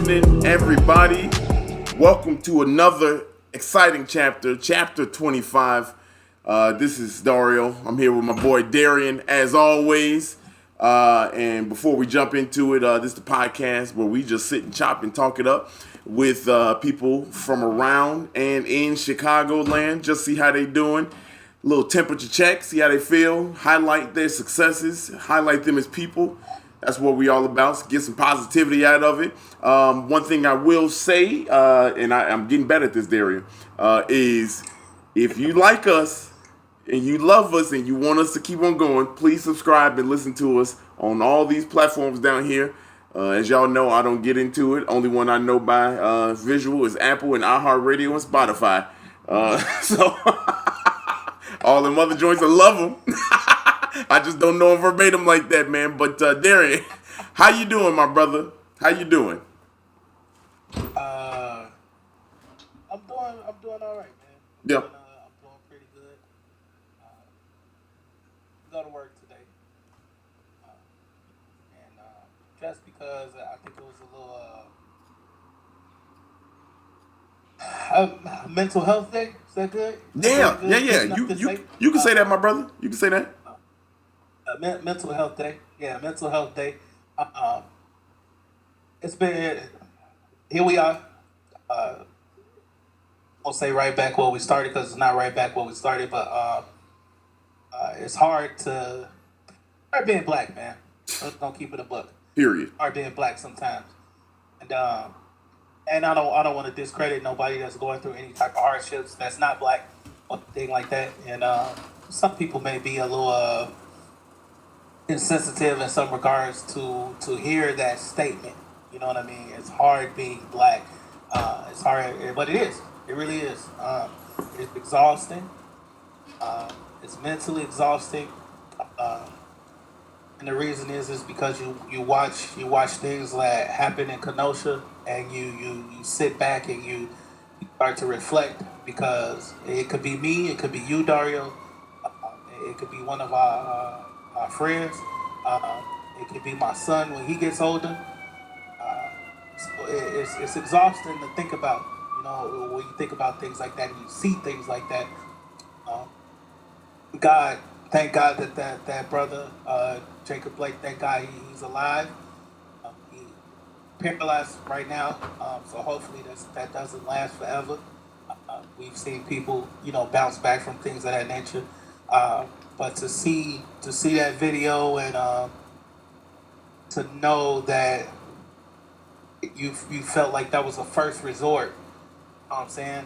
evening, everybody. Welcome to another exciting chapter, chapter 25. This is Dario. I'm here with my boy Darrian, as always. And before we jump into it, this is the podcast where we just sit and chop and talk it up with people from around and in Chicagoland. Just see how they doing. Little temperature check, see how they feel. Highlight their successes. Highlight them as people. That's what we all about. Get some positivity out of it. One thing I will say, and I'm getting better at this, Darrian, is if you like us and you love us and you want us to keep on going, please subscribe and listen to us on all these platforms down here. As y'all know, I don't get into it. Only one I know by visual is Apple and iHeartRadio and Spotify. So all them other joints, I love them. I just don't know them verbatim like that, man. But Darrian, how you doing, my brother? How you doing? I'm doing all right, man. Yeah. I'm doing pretty good. Go to work today, and just because I think it was a little mental health day. Is that good? Yeah. You can say that, my brother. You can say that. Mental health day. Yeah, mental health day. It's been, here we are. I'll say right back where we started because it's not right back where we started, but it's hard being black, man. Don't keep it a buck. Period. Hard being black sometimes. And I don't want to discredit nobody that's going through any type of hardships that's not black or thing like that. And some people may be a little insensitive in some regards to hear that statement. You know what I mean? It's hard being black. It's hard, but it is. It really is. It's exhausting. It's mentally exhausting. And the reason is because you watch things that happen in Kenosha, and you sit back and you start to reflect, because it could be me, it could be you, Dario, it could be one of our friends, it could be my son when he gets older. So it's exhausting to think about. You know, when you think about things like that and you see things like that. Thank God that brother Jacob Blake, thank God he's alive. He's paralyzed right now, so hopefully that doesn't last forever. We've seen people, bounce back from things of that nature. But to see that video and to know that you felt like that was a first resort, you know what I'm saying?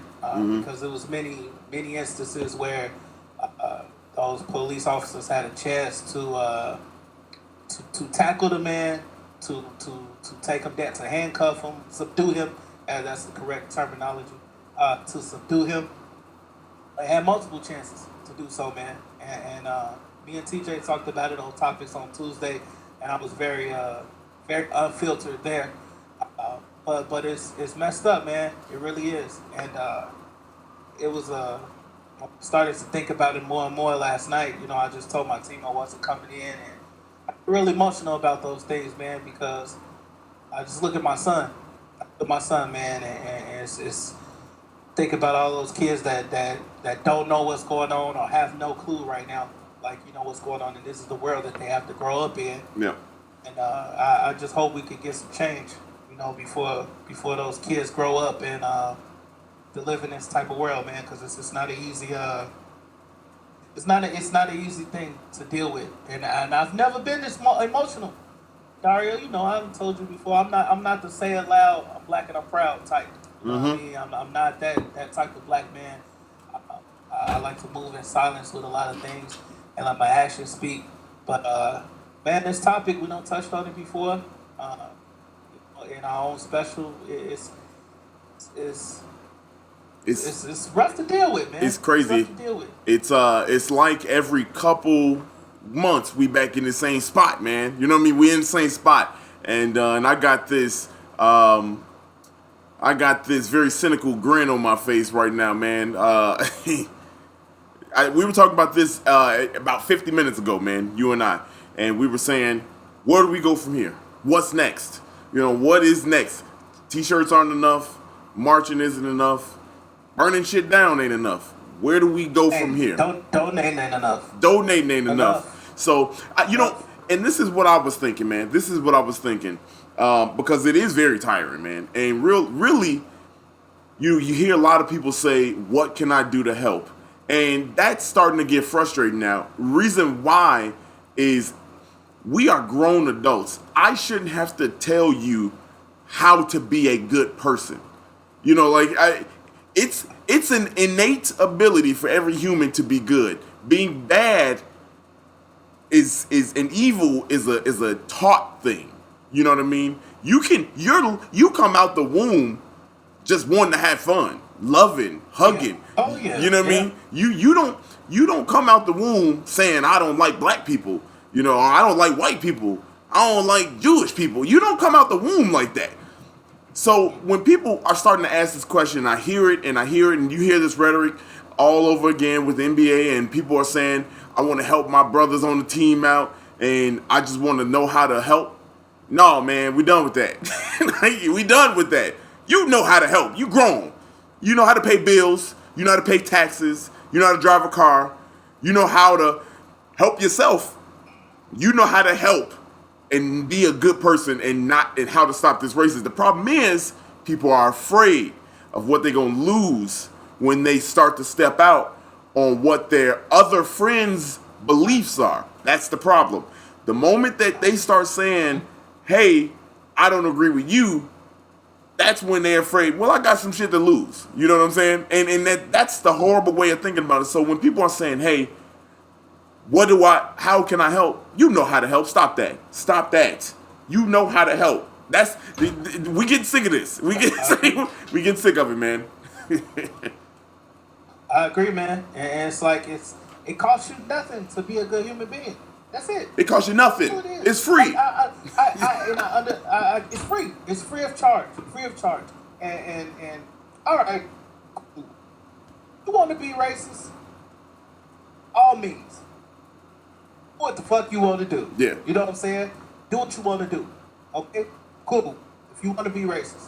Because there was many instances where those police officers had a chance to tackle the man, to take him down, to handcuff him, subdue him, and that's the correct terminology, to subdue him. They had multiple chances to do so, man. And me and TJ talked about it on Topics on Tuesday, and I was very unfiltered there. But it's messed up, man. It really is. And it was I started to think about it more and more last night. I just told my team I wasn't coming in, and I'm really emotional about those things, man, because I just look at my son. Man, and it's think about all those kids that don't know what's going on or have no clue right now, like, what's going on, and this is the world that they have to grow up in. Yeah. And I just hope we could get some change, before those kids grow up and to live in this type of world, man, because it's not an easy it's not an easy thing to deal with, and I've never been this emotional, Dario. I've told you before, I'm not the say it loud, I'm black and I'm proud type. You know what I mean? I'm not that type of black man. I like to move in silence with a lot of things and let my actions speak. But man, this topic, we don't touched on it before. In our own special, it's rough to deal with, man. It's crazy. It's rough to deal with. It's like every couple months we back in the same spot, man. You know what I mean? We in the same spot, and I got this very cynical grin on my face right now, man. We were talking about this about 50 minutes ago, man. You and I, and we were saying, where do we go from here? What's next? What is next? T-shirts aren't enough. Marching isn't enough. Burning shit down ain't enough. Where do we go from here? Donating ain't enough. Donating ain't enough. So, and this is what I was thinking, man. This is what I was thinking. Because it is very tiring, man. And really, you hear a lot of people say, what can I do to help? And that's starting to get frustrating now. Reason why is we are grown adults. I shouldn't have to tell you how to be a good person. You know, like it's an innate ability for every human to be good. Being bad is an evil is a taught thing. You know what I mean? You come out the womb just wanting to have fun, loving, hugging. Yeah. Oh yeah. You know what I mean? You don't come out the womb saying I don't like black people, you know, or I don't like white people, I don't like Jewish people. You don't come out the womb like that. So when people are starting to ask this question, I hear it, and you hear this rhetoric all over again with the NBA, and people are saying, I want to help my brothers on the team out, and I just want to know how to help. No, man, we done with that. We done with that. You know how to help. You grown. You know how to pay bills. You know how to pay taxes. You know how to drive a car. You know how to help yourself. You know how to help and be a good person and how to stop this racism. The problem is people are afraid of what they're going to lose when they start to step out on what their other friends' beliefs are. That's the problem. The moment that they start saying, hey, I don't agree with you, that's when they're afraid, well, I got some shit to lose. You know what I'm saying? And that's the horrible way of thinking about it. So when people are saying, hey, how can I help? You know how to help. Stop that. You know how to help. We get sick of this. We get sick of it, man. I agree, man. And it's like it costs you nothing to be a good human being. That's it. It costs you nothing. It's free. It's free. It's free of charge. And all right, you want to be racist? All means. Do what the fuck you want to do. Yeah. You know what I'm saying? Do what you want to do. Okay? Cool. If you want to be racist,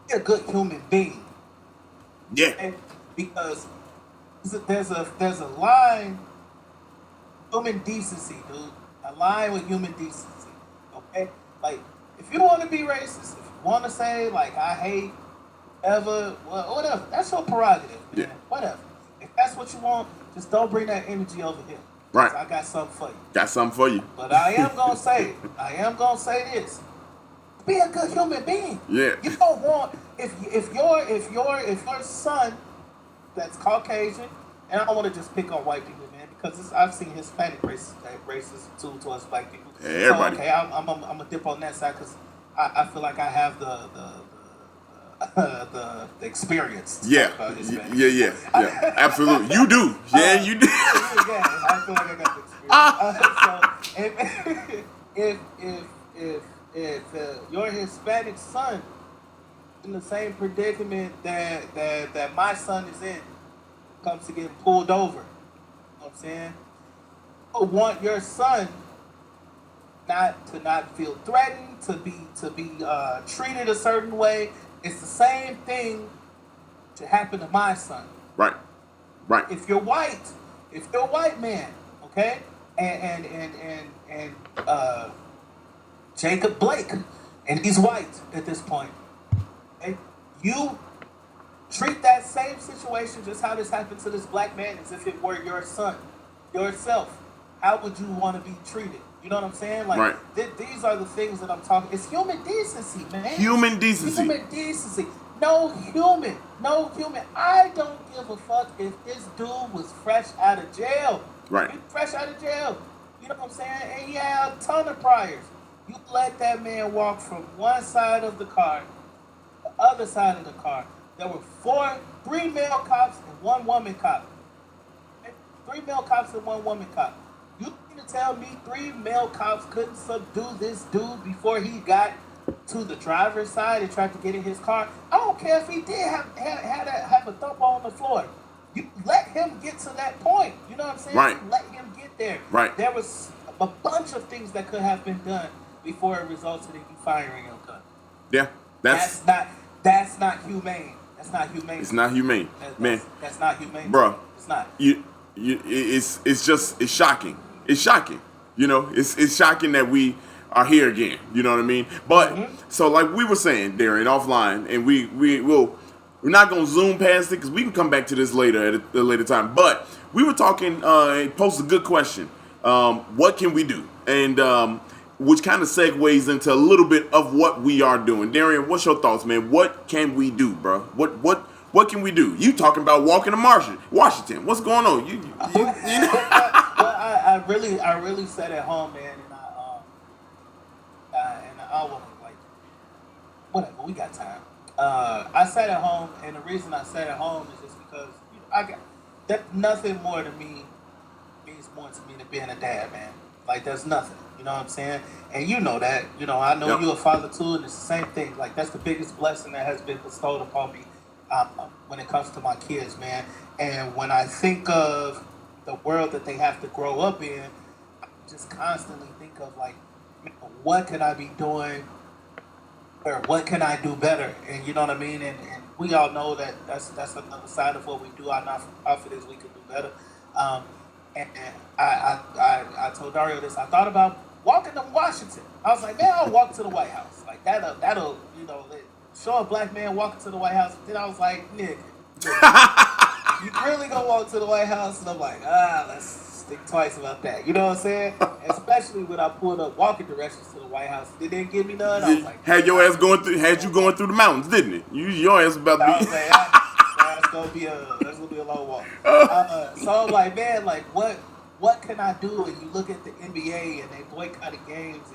be a good human being. Yeah. Okay? Because there's a line, human decency, dude. A line with human decency. Okay? Like, if you want to be racist, if you want to say, like, I hate whatever, that's your prerogative, man. Yeah. Whatever. If that's what you want, just don't bring that energy over here. Right. I got something for you. Got something for you. But I am gonna say this. Be a good human being. Yeah. You don't want if your son that's Caucasian, and I don't want to just pick on white people, man, because I've seen Hispanic racism too towards black people. Yeah, everybody. So, okay, I'm gonna dip on that side because I feel like I have the experience. Yeah. Yeah. Absolutely. You do. Yeah, you do. Yeah, I feel like I got the experience. So if your Hispanic son in the same predicament that my son is in, comes to getting pulled over, you know what I'm saying? You want your son not feel threatened, to be treated a certain way. It's the same thing to happen to my son. Right. If you're white man, okay, and Jacob Blake, and he's white at this point, okay? You treat that same situation, just how this happened to this black man, as if it were your son, yourself. How would you want to be treated? You know what I'm saying? Like, right. These are the things that I'm talking. It's human decency, man. Human decency. Human decency. No human. I don't give a fuck if this dude was fresh out of jail. Right. He's fresh out of jail. You know what I'm saying? And he had a ton of priors. You let that man walk from one side of the car to the other side of the car. There were 3 male cops and 1 woman cop. 3 male cops and 1 woman cop. You mean to tell me 3 male cops couldn't subdue this dude before he got to the driver's side and tried to get in his car? I don't care if he did have a thump on the floor. You let him get to that point. You know what I'm saying? Right. You let him get there. Right. There was a bunch of things that could have been done before it resulted in you firing your gun. Yeah, that's That's not humane. That's not humane. it's not humane, man. That's not humane. Bruh, It's not. it's shocking. It's shocking. You know, it's shocking that we are here again. You know what I mean? But so like we were saying, Darren, offline, and we're not gonna zoom past it because we can come back to this later at a later time. But we were talking. Posted a good question. What can we do? And which kind of segues into a little bit of what we are doing. Darren, what's your thoughts, man? What can we do, bro? What can we do? You talking about walking to Washington? What's going on? You know? Well, I really sat at home, man, and I was like, whatever, we got time. I sat at home, and the reason I sat at home is just because I got that nothing more to me means more to me than being a dad, man. Like there's nothing, you know what I'm saying? And you know that, I know you're a father too, and it's the same thing. Like that's the biggest blessing that has been bestowed upon me when it comes to my kids, man. And when I think of the world that they have to grow up in, I just constantly think of like, what can I be doing, or what can I do better? And you know what I mean? And we all know that that's another side of what we do. Our nonprofit is we can do better. And I told Dario this. I thought about walking to Washington. I was like, man, I'll walk to the White House. Like that'll show a black man walking to the White House. Then I was like, nigga, you really gonna walk to the White House? And I'm like, let's think twice about that. You know what I'm saying? Especially when I pulled up walking directions to the White House. They didn't give me none. I was like, had you going through the mountains, didn't it? Your ass about to be. I was like, that's gonna be a long walk. So I'm like, man, like what can I do? And you look at the NBA and they boycotted games,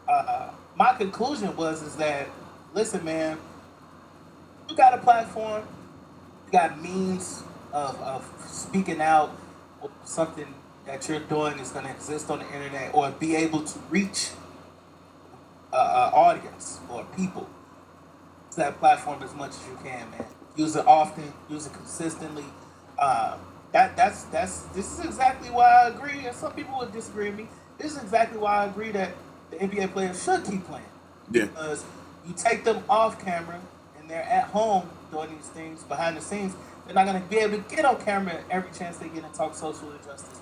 and my conclusion is that, listen, man, you got a platform, you got means of speaking out something that you're doing is going to exist on the internet, or be able to reach an audience or people. Use that platform as much as you can, man. Use it often, use it consistently. This is exactly why I agree, and some people would disagree with me. This is exactly why I agree that the NBA players should keep playing. Yeah. Because you take them off camera and they're at home doing these things behind the scenes, they're not going to be able to get on camera every chance they get and talk social injustice.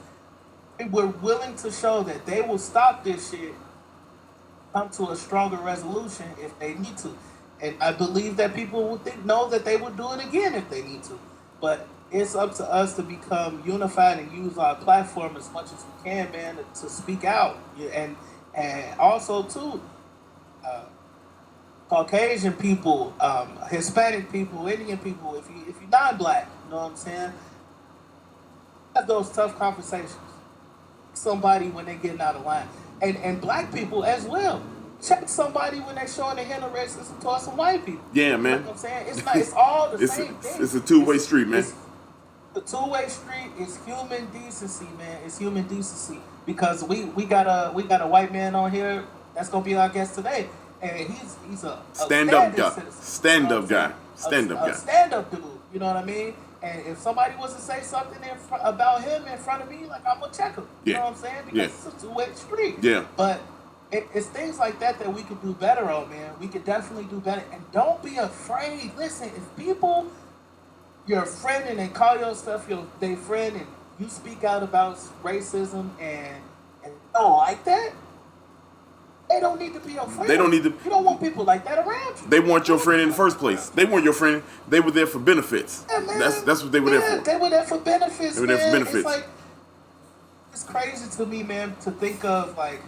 And we're willing to show that they will stop this shit, come to a stronger resolution if they need to. And I believe that people will know that they will do it again if they need to. But it's up to us to become unified and use our platform as much as we can, man, to speak out. And also, too, Caucasian people, Hispanic people, Indian people, if you're non-black, you know what I'm saying? Have those tough conversations. Somebody when they're getting out of line. And black people as well. Check somebody when they're showing a hint of racism towards some white people. Yeah, man. You know what I'm saying? It's all the same thing. It's a two-way street, man. It's a two-way street. It's human decency, man. It's human decency. Because we got a white man on here that's gonna be our guest today. And he's a stand-up guy. Citizen, Stand-up guy. Stand-up guy. Stand-up dude, you know what I mean? And if somebody was to say something about him in front of me, like, I'm gonna check him. You know what I'm saying? Because it's a two-way street. Yeah. But it's things like that we could do better on, man. We could definitely do better. And don't be afraid. Listen, if people, you're a friend and they call yourself their friend, and you speak out about racism and don't like that, they don't need to be your friend. They don't need to. You don't want people like that around you. They weren't your friend in the first place. They weren't your friend. They were there for benefits. Yeah, man. That's what they were there for. They were there for benefits. They were there for benefits. It's like, it's crazy to me, man, to think of like,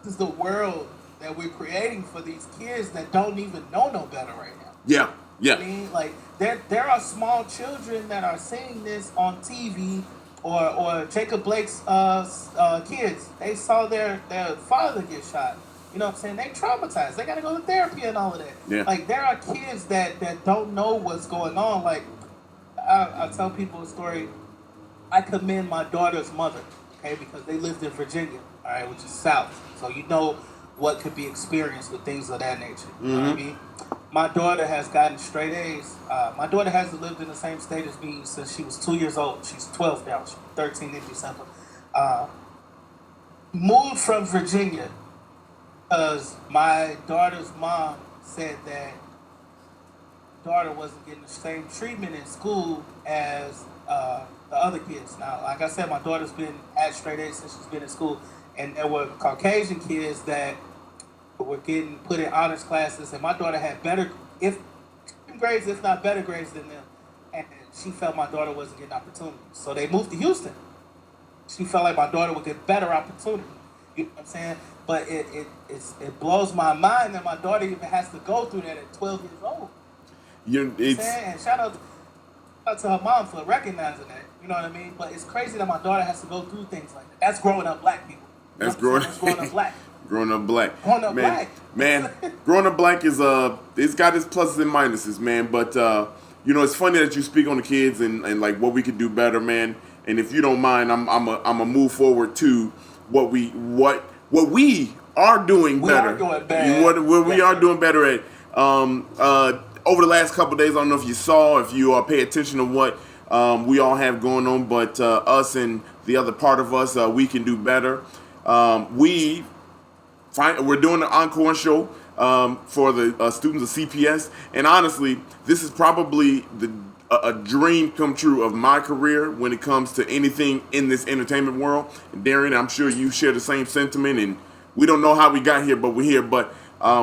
this is the world that we're creating for these kids that don't even know no better right now. Yeah, yeah. I mean, like there are small children that are seeing this on TV, or Jacob Blake's kids. They saw their father get shot. You know what I'm saying? They traumatized. They got to go to therapy and all of that. Yeah. Like there are kids that don't know what's going on. Like I tell people a story. I commend my daughter's mother, okay, because they lived in Virginia, all right, which is South. So you know what could be experienced with things of that nature. You know what I mean? My daughter has gotten straight A's. My daughter hasn't lived in the same state as me since she was 2 years old. She's 12 now. She's 13 in December. Moved from Virginia because my daughter's mom said that daughter wasn't getting the same treatment in school as the other kids. Now, like I said, my daughter's been at straight A since she's been in school, and there were Caucasian kids that were getting put in honors classes, and my daughter had better, if grades, if not better grades than them, and she felt my daughter wasn't getting opportunities. So they moved to Houston. She felt like my daughter would get better opportunity. You know what I'm saying? But it blows my mind that my daughter even has to go through that at 12 years old. And shout out to her mom for recognizing that. You know what I mean? But it's crazy that my daughter has to go through things like that. That's growing up black people. That's growing up black. Growing up black. Growing up black. Man, growing up black is it's got its pluses and minuses, man. But it's funny that you speak on the kids and like what we could do better, man. And if you don't mind, I'm a move forward to what we are doing better. What we are doing better at. Over the last couple of days, I don't know if you saw, if you pay attention to what we all have going on, but us and the other part of us, we can do better. We're doing an encore show for the students of CPS, and honestly, this is probably a dream come true of my career when it comes to anything in this entertainment world. And Darrian, I'm sure you share the same sentiment, and we don't know how we got here, but we're here. But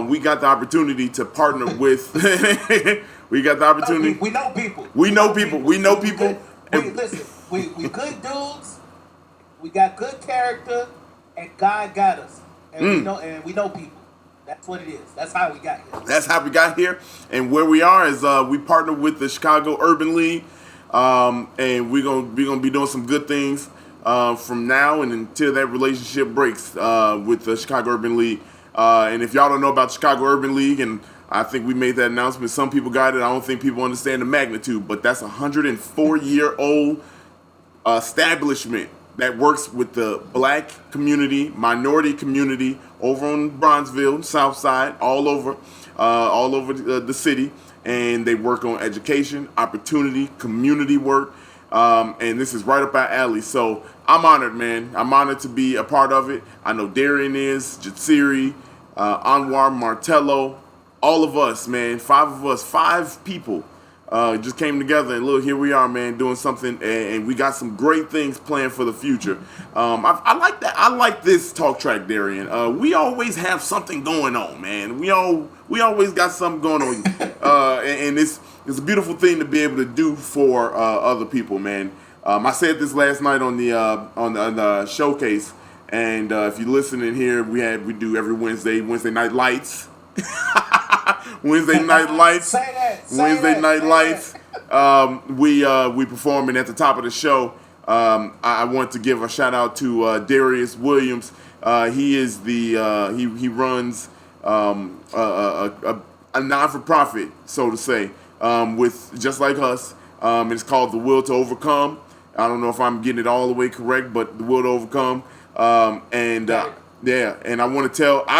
we got the opportunity to partner with. We got the opportunity. We know people. We know people. Listen, we good dudes. We got good character, and God got us, and we know people. That's what it is. That's how we got here. That's how we got here, and where we are is we partner with the Chicago Urban League, and we're gonna be doing some good things from now and until that relationship breaks with the Chicago Urban League. And if y'all don't know about the Chicago Urban League, and I think we made that announcement, some people got it. I don't think people understand the magnitude, but that's a 104-year-old establishment that works with the black community, minority community over on Bronzeville, South Side, all over the city, and they work on education, opportunity, community work, and this is right up our alley. So I'm honored, man. I'm honored to be a part of it. I know Darrian is, Jatsiri, Anwar, Martello, all of us, man, five people just came together, and look, here we are, man, doing something, and we got some great things planned for the future. I like that. I like this talk track, Darrian. We always have something going on, man. We always got something going on, and it's a beautiful thing to be able to do for other people, man. I said this last night on the showcase, and if you listen in here, we do every Wednesday Night Lights. Wednesday Night Lights. Wednesday Night Lights. We performing at the top of the show. I want to give a shout out to Darius Williams. He is he runs a non-for-profit, so to say, with just like us. It's called The Will to Overcome. I don't know if I'm getting it all the way correct, but The Will to Overcome. Yeah, and I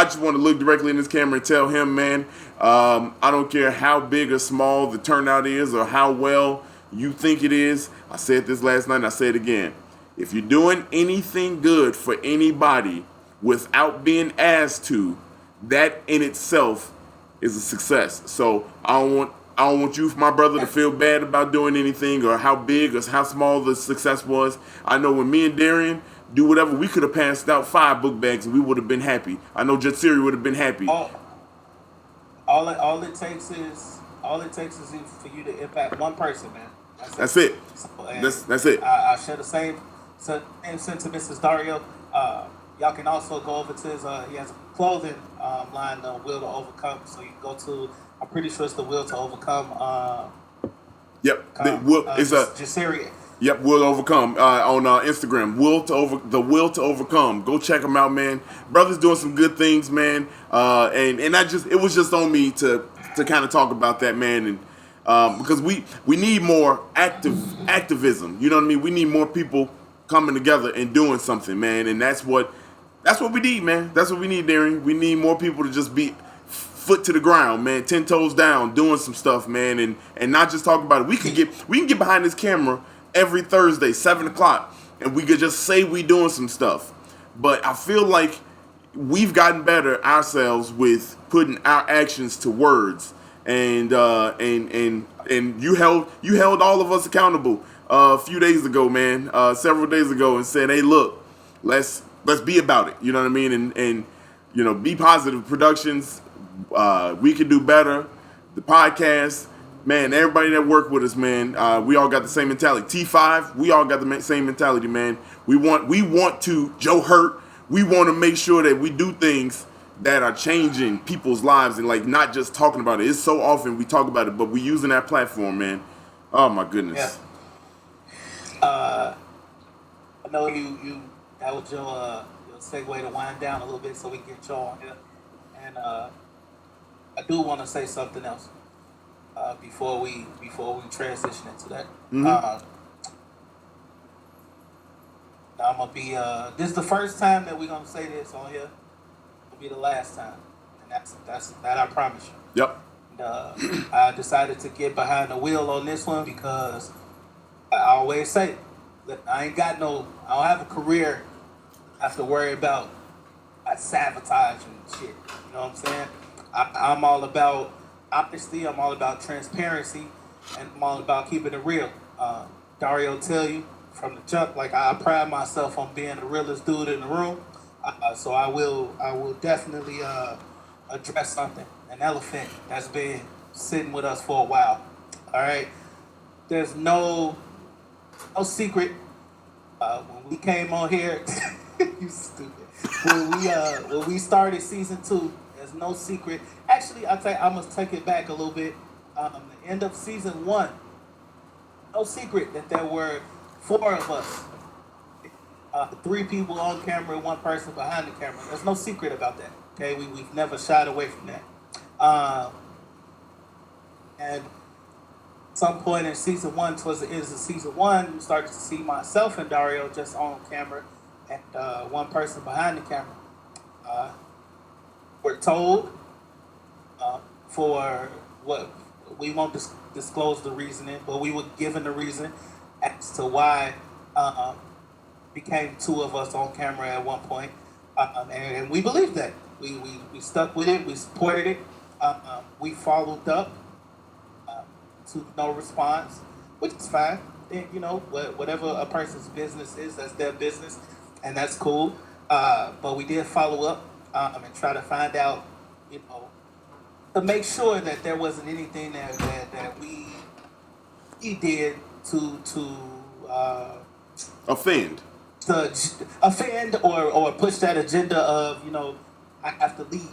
just want to look directly in this camera and tell him, man, I don't care how big or small the turnout is or how well you think it is. I said this last night and I say it again. If you're doing anything good for anybody without being asked to, that in itself is a success. So I don't want you, my brother, to feel bad about doing anything or how big or how small the success was. I know when me and Darrian do whatever, we could have passed out 5 book bags and we would have been happy. I know Jatsiri would have been happy. All it takes is for you to impact one person, man. That's it. That's it. I share the same sentiments as Dario. Y'all can also go over to his. He has a clothing line, The Will to Overcome. So you can go to. I'm pretty sure it's The Will to Overcome. Yep. It's Jatsiri. Yep, Will Overcome on Instagram. The Will to Overcome. Go check them out, man. Brother's doing some good things, man. And it was just on me to kind of talk about that, man. And because we need more activism. You know what I mean? We need more people coming together and doing something, man. And that's what we need, man. That's what we need, Darrian. We need more people to just be foot to the ground, man, 10 toes down, doing some stuff, man, and not just talk about it. We can get behind this camera every Thursday, 7 o'clock, and we could just say we doing some stuff. But I feel like we've gotten better ourselves with putting our actions to words, and you held all of us accountable a few days ago, man, several days ago, and said, "Hey, look, let's be about it." You know what I mean? And be positive. Productions, we can do better. The podcast, man, everybody that worked with us, man, we all got the same mentality. T5, we all got the same mentality, man. We want to Joe Hurt. We want to make sure that we do things that are changing people's lives and like not just talking about it. It's so often we talk about it, but we're using that platform, man. Oh my goodness. Yeah. I know you that was your segue to wind down a little bit so we can get you on here. And I do want to say something else before we transition into that. Mm-hmm. I'm gonna be. This is the first time that we're gonna say this on here. It'll be the last time, and that's that I promise you. Yep. And, I decided to get behind the wheel on this one because I always say that I don't have a career I have to worry about sabotage and shit. You know what I'm saying? I'm all about honesty. I'm all about transparency, and I'm all about keeping it real. Dario tell you from the jump, like I pride myself on being the realest dude in the room. So I will definitely address something, an elephant that's been sitting with us for a while. All right, there's no secret. When we came on here, you stupid. When we started season 2, there's no secret. Actually, I must take it back a little bit. The end of season 1, no secret that there were 4 of us. 3 people on camera, 1 person behind the camera. There's no secret about that. Okay, we've never shied away from that. And some point in season 1, towards the end of season 1, you started to see myself and Dario just on camera, and 1 person behind the camera. We're told for what we won't disclose the reasoning, but we were given the reason as to why became 2 of us on camera at one point, and we believed that. We stuck with it. We supported it. We followed up to no response, which is fine. And, whatever a person's business is, that's their business, and that's cool. But we did follow up and try to find out, to make sure that there wasn't anything that we did to offend. To offend or push that agenda of, I have to leave,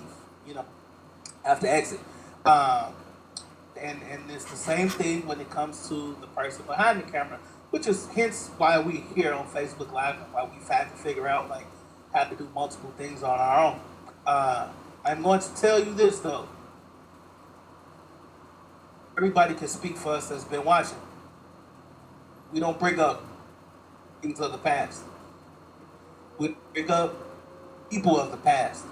I have to exit. And it's the same thing when it comes to the person behind the camera, which is hence why we here on Facebook Live and why we've had to figure out how to do multiple things on our own. I'm going to tell you this though. Everybody can speak for us that's been watching. We don't bring up things of the past. We bring up people of the past.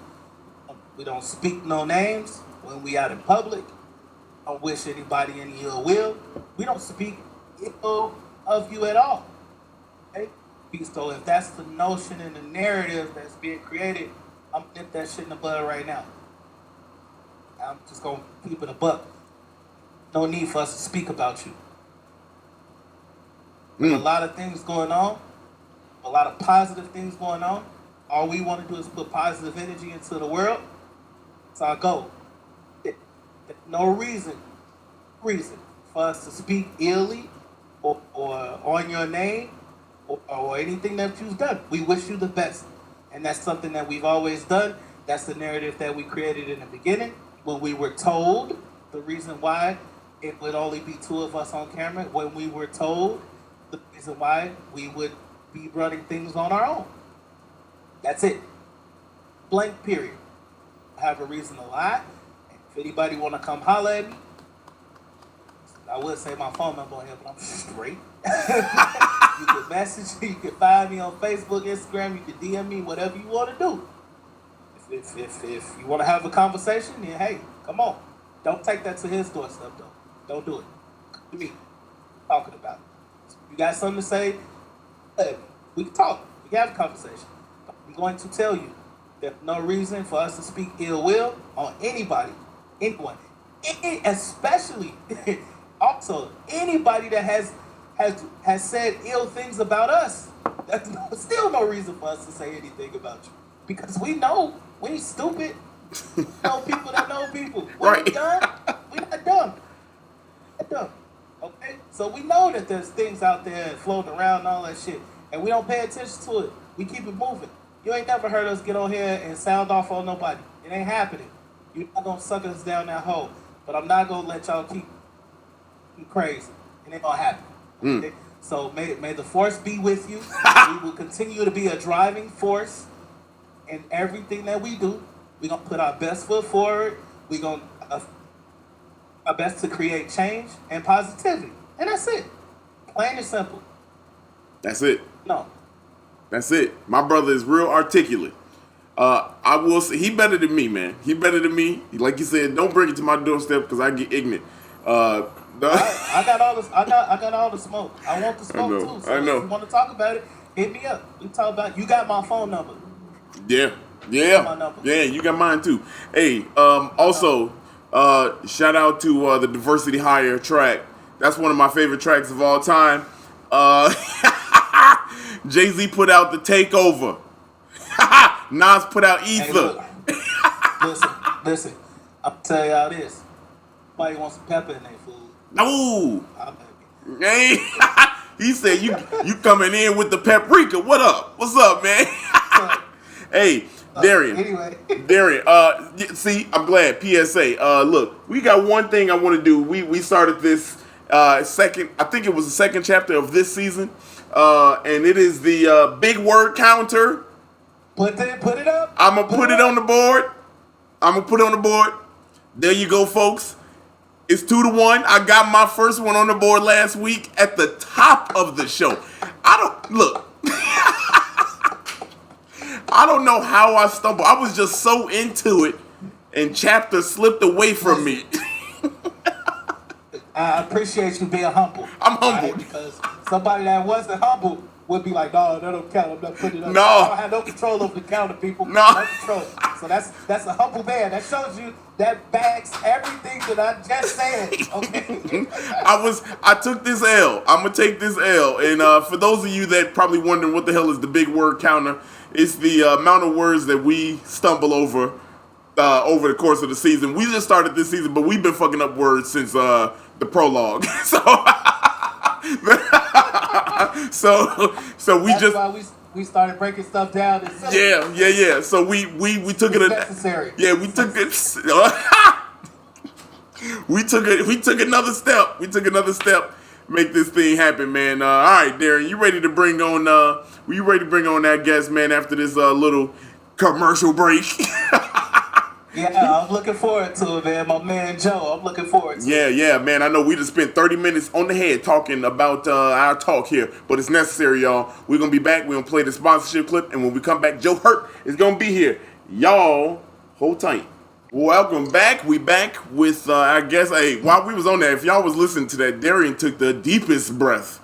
We don't speak no names when we out in public. Don't wish anybody any ill will. We don't speak ill of you at all. Okay? So if that's the notion and the narrative that's being created, I'm gonna nip that shit in the bud right now. I'm just gonna keep it a buck. No need for us to speak about you. There's a lot of things going on, a lot of positive things going on. All we want to do is put positive energy into the world. That's our goal. No reason for us to speak illy or on your name or anything that you've done. We wish you the best. And that's something that we've always done. That's the narrative that we created in the beginning. When we were told the reason why it would only be 2 of us on camera, when we were told the reason why we would be running things on our own. That's it. Blank period. I have a reason to lie. If anybody want to come holler at me, I would say my phone number on here, but I'm straight. You can message me, you can find me on Facebook, Instagram, you can DM me, whatever you want to do. If you want to have a conversation, then hey, come on. Don't take that to his doorstep, though. Don't do it. Come to me. Talking about it. You got something to say? Hey, we can talk. We can have a conversation. I'm going to tell you There's no reason for us to speak ill will on anybody, anyone, especially also anybody that has said ill things about us. There's still no reason for us to say anything about you because we know we ain't stupid. We know people that know people. Right. We dumb. We not dumb. Not dumb. Okay, so we know that there's things out there floating around and all that shit, and we don't pay attention to it. We keep it moving. You ain't never heard us get on here and sound off on nobody. It ain't happening. You're not gonna suck us down that hole. But I'm not gonna let y'all keep crazy. It ain't gonna happen. Okay? So may the force be with you. We will continue to be a driving force in everything that we do. We're gonna put our best foot forward. We're gonna our best to create change and positivity. And that's it. Plain and simple. That's it. No. That's it. My brother is real articulate. I will say he better than me, man. He better than me. Like you said, don't bring it to my doorstep because I get ignorant. I got all this. I got all the smoke. I want the smoke too. So I know. If you want to talk about it, hit me up. We talk about. You got my phone number. Yeah. My number. Yeah, you got mine too. Hey, also, shout out to the Diversity Hire track. That's one of my favorite tracks of all time. Jay-Z put out The Takeover. Nas put out Ether. Hey, listen. I'll tell y'all this. Somebody wants some pepper in their food. No. I'm happy. Hey, he said you coming in with the paprika. What up? What's up, man? Hey, Darrian. Anyway. Darrian, see, I'm glad. PSA. Look, we got one thing I want to do. We started this second, I think it was the second chapter of this season. And it is the big word counter. Put it up. I'm going to put it on the board. There you go, folks. It's 2-1. I got my first one on the board last week at the top of the show. I don't know how I stumbled. I was just so into it, and chapter slipped away from me. I appreciate you being humble. I'm humbled. Right? Because somebody that wasn't humble would be like, no, that don't count. I'm not putting it up. No. I don't have no control over the counter, people. No. Control. So that's a humble man. That shows you that backs everything that I just said. Okay. I took this L. I'm gonna take this L. And for those of you that probably wondering what the hell is the big word counter, it's the amount of words that we stumble over the course of the season. We just started this season, but we've been fucking up words since the prologue. So we that's just why we started breaking stuff down. Yeah. So we took it necessary. Yeah, we took it. we took another step. We took another step. Make this thing happen, man. All right, Darren, you ready to bring on? Were you ready to bring on that guest, man? After this little commercial break. Yeah, I'm looking forward to it, man. My man Joe, I'm looking forward to it. Yeah, man. I know we just spent 30 minutes on the head talking about our talk here, but it's necessary, y'all. We're going to be back. We're going to play the sponsorship clip, and when we come back, Joe Hurt is going to be here. Y'all, hold tight. Welcome back. We back with, I guess, hey, while we was on that, if y'all was listening to that, Darrian took the deepest breath.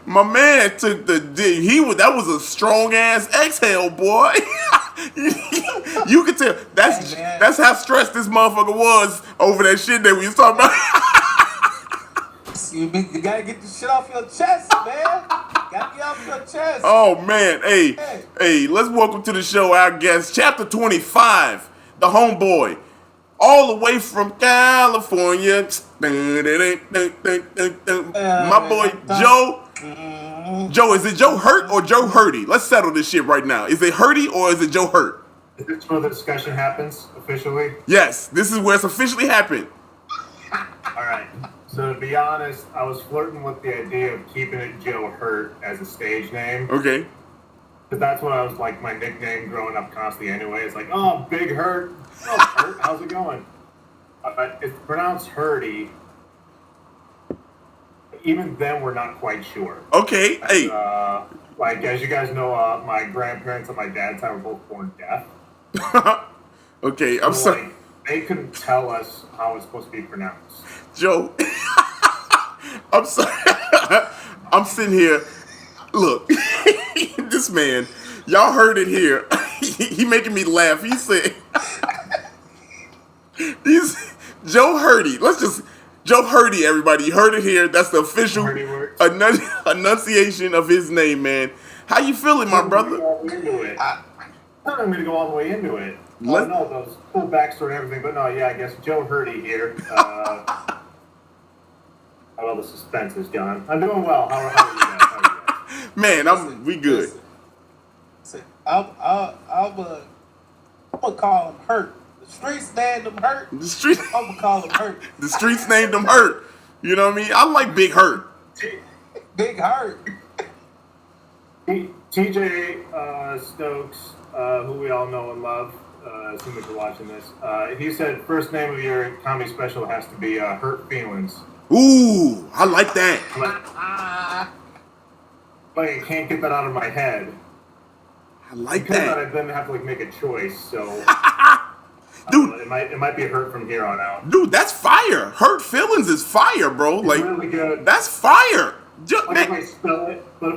My man took that was a strong ass exhale, boy. You could tell that's how stressed this motherfucker was over that shit that we was talking about. You gotta get the shit off your chest, man. Gotta get off your chest. Oh man, hey, let's welcome to the show our guest, chapter 25, the homeboy, all the way from California. My boy Joe. Joe, is it Joe Hurt or Joe Hurty? Let's settle this shit right now. Is it Hurty or is it Joe Hurt? Is this where the discussion happens officially? Yes, this is where it's officially happened. All right. So to be honest, I was flirting with the idea of keeping it Joe Hurt as a stage name. Okay. Because that's what I was like, my nickname growing up constantly anyway. It's like, oh, Big Hurt. Oh, Hurt, how's it going? It's pronounced Hurty. Even then, we're not quite sure. Okay, hey. Like, as you guys know, my grandparents on my dad's side were both born deaf. Okay, I'm sorry. Like, they couldn't tell us how it's supposed to be pronounced. Joe, I'm sorry. I'm sitting here Look, this man, y'all heard it here. He making me laugh. He said, "He's Joe Hirte." Joe Hirte, everybody. You heard it here. That's the official enunciation of his name, man. How you feeling, my brother? I'm gonna go all the way into it. Oh no, those full backstory and everything, but no, yeah, I guess Joe Hirte here. How the suspense is gone. I'm doing well. How are you guys? Man, we good. Listen, I'm gonna call him Hurt. The streets named him Hurt. I'm gonna call him Hurt. The streets named him Hurt. You know what I mean? I like Big Hurt. Big Hurt. TJ Stokes, who we all know and love, assuming you're watching this, he said first name of your comedy special has to be Hurt Feelings. Ooh, I like that. But I can't get that out of my head. I like because that. I then have to make a choice, so dude, it might be Hurt from here on out. Dude, that's fire. Hurt Feelings is fire, bro. It's really good. That's fire. But if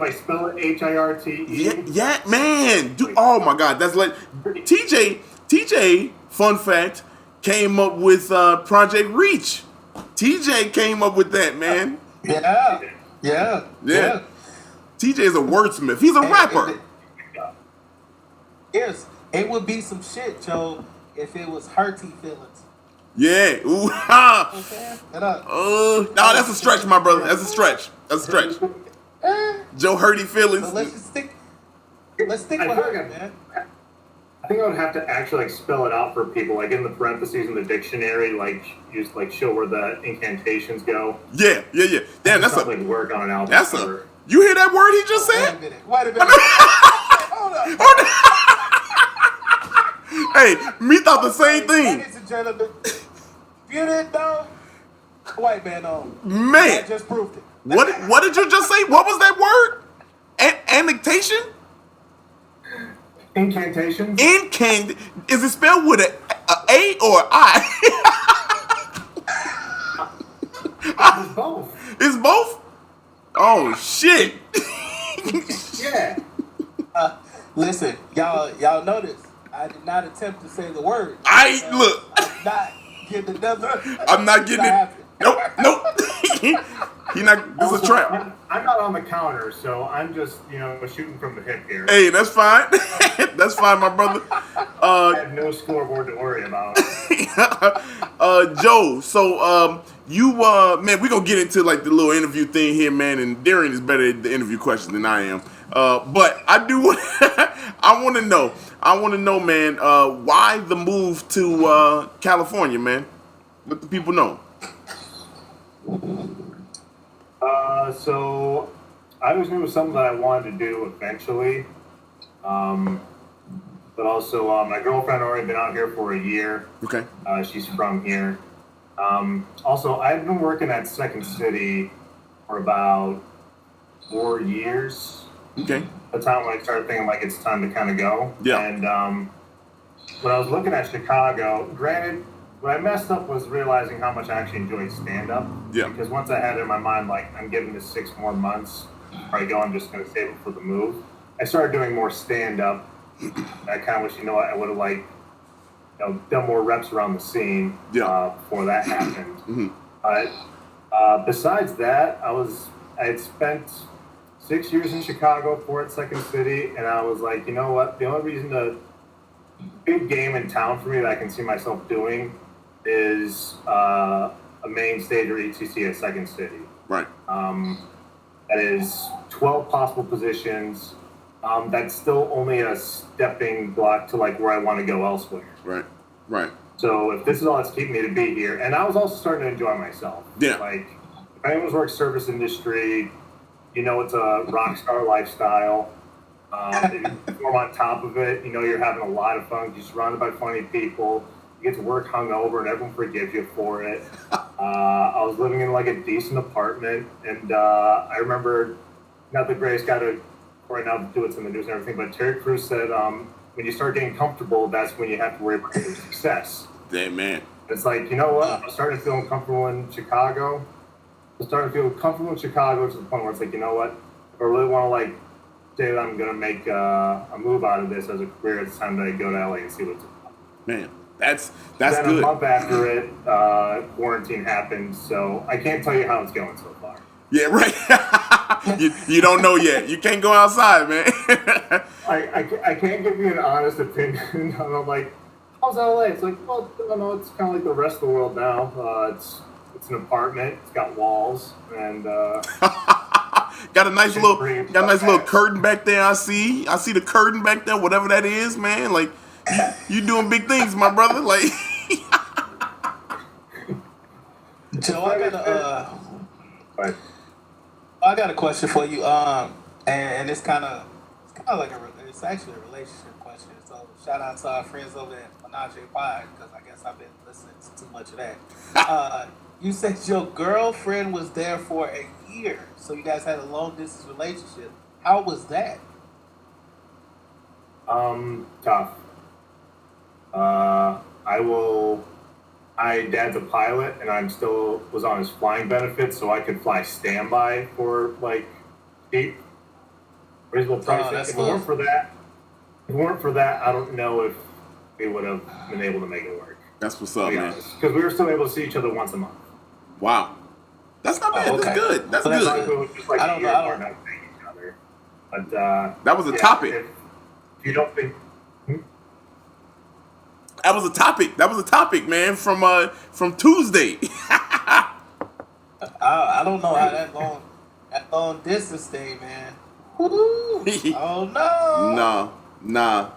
I spell it Hirte. Yeah, man. Dude, oh my God, that's like TJ. Fun fact, came up with Project Reach. TJ came up with that, man. Yeah. TJ is a wordsmith. He's a rapper. Yes, it would be some shit, Joe, if it was Hirte Feelings. Yeah. Ooh, ha. No, that's a stretch, my brother. That's a stretch. Joe Hirte Feelings. So let's stick with her, man. I think I would have to actually spell it out for people, in the parentheses in the dictionary, show where the incantations go. Yeah. Damn, that's something work on an album. You hear that word he just said? Wait a minute. Hold up. Hey, me thought the same thing. Ladies and gentlemen, if you didn't know, white man on. Man, I just proved it. What did you just say? What was that word? Annexation? Incantation? Is it spelled with a or an I? It's both. It's both? Oh, shit. Yeah. Listen, y'all notice, I did not attempt to say the word. Look. I'm not getting another. I'm not getting it. Nope. This is a trap. I'm not on the counter, so I'm just, shooting from the hip here. Hey, that's fine. That's fine, my brother. I have no scoreboard to worry about. Joe, so you man, we're gonna get into the little interview thing here, man, and Darrian is better at the interview questions than I am. But I do want I wanna know, man, why the move to California, man? Let the people know. So I always knew it was something that I wanted to do eventually. But also, my girlfriend had already been out here for a year. Okay. She's from here. Also, I've been working at Second City for about 4 years. Okay. The time when I started thinking it's time to kind of go. Yeah. And when I was looking at Chicago, granted, what I messed up was realizing how much I actually enjoyed stand-up. Yeah. Because once I had it in my mind, I'm giving this 6 more months, before I go, I'm just going to save it for the move. I started doing more stand-up. I kind of wish, I would have, done more reps around the scene before that happened. Mm-hmm. But besides that, I had spent 6 years in Chicago, 4 at Second City, and I was like, you know what? The only reason the big game in town for me that I can see myself doing is a main stage or ETC at Second City. Right. That is 12 possible positions. That's still only a stepping block to where I want to go elsewhere. Right. So if this is all that's keeping me to be here, and I was also starting to enjoy myself. Yeah. If anyone's worked service industry, it's a rock star lifestyle. If you perform on top of it, you're having a lot of fun. You're surrounded by funny people. You get to work hungover, and everyone forgives you for it. I was living in a decent apartment, and I remember, not the greatest guy to right now do what's in the news and everything, but Terry Crews said, when you start getting comfortable, that's when you have to worry about your success. Damn, man. It's you know what? I'm starting to feel comfortable in Chicago. I'm starting to feel comfortable in Chicago to the point where it's you know what? I really want to like say that I'm gonna make a move out of this as a career, it's time that I go to LA and see what's up. Man, that's Then good. a month after it, quarantine happened, so I can't tell you how it's going so far. Yeah, right. you don't know yet. You can't go outside, man. I can't give you an honest opinion. I'm like, how's LA? It's like, well, I don't know, it's kind of like the rest of the world now. It's an apartment. It's got walls and got a nice little curtain back there. I see the curtain back there. Whatever that is, man. Like you doing big things, my brother. Like Joe, I got a question for you. And it's kind of like it's actually a relationship question. So shout out to our friends over at Menage Pod because I guess I've been listening to too much of that. You said your girlfriend was there for a year, so you guys had a long distance relationship. How was that? Tough. My dad's a pilot, and I'm still was on his flying benefits, so I could fly standby for like cheap, reasonable pricing. If it weren't for that, I don't know if we would have been able to make it work. that's what's up, man. Because we were still able to see each other once a month. Wow, that's not bad. Okay. That's good. That's good. It was just like I don't know. Not seeing each other. But That was a topic. If you don't think. That was a topic. That was a topic, man. From Tuesday. I don't know how that long distance thing, man. Woo! Oh no! Nah.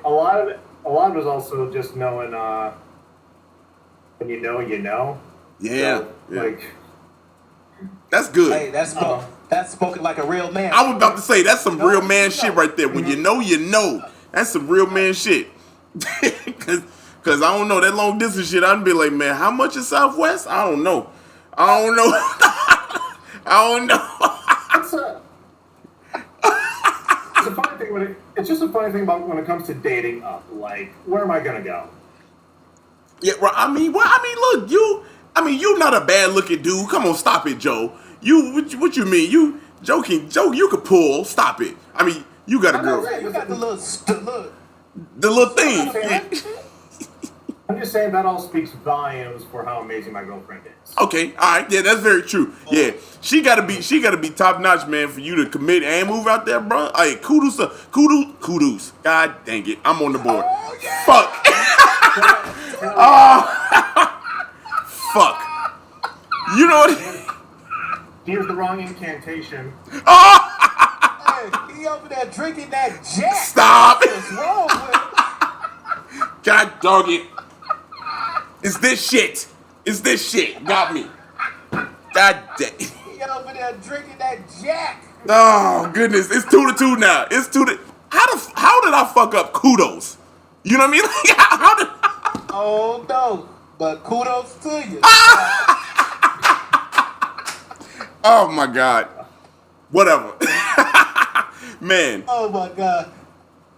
A lot of it was also just knowing when you know, you know. Yeah. So, like that's good. Hey, that's spoken like a real man. I was about to say that's some real man shit right there. When you know. That's some real man shit. Cause I don't know that long distance shit. I'd be like, man, how much is Southwest? I don't know. It's a funny thing it's just a funny thing about when it comes to dating up. Like, where am I gonna go? Yeah, well, look, you're not a bad looking dude. Come on, stop it, Joe. What you mean? You could pull. Stop it. I mean, you got a girl. You got the little thing. I'm just saying that all speaks volumes for how amazing my girlfriend is. Okay, all right, yeah, that's very true. Yeah, she gotta be top notch, man, for you to commit and move out there, bro. Hey, kudos. God dang it, I'm on the board. Oh, yeah. Fuck. Fuck. You know what? Here's the wrong incantation. Hey, he over there drinking that Jack. Stop. What's wrong with him? God dog it. It's this shit. Got me. God dang. He over there drinking that Jack. Oh goodness, it's 2-2 now. It's 2-2. How did I fuck up kudos? You know what I mean? Like, how did? Oh no, but kudos to you. Oh my God. Whatever. Man. Oh my God.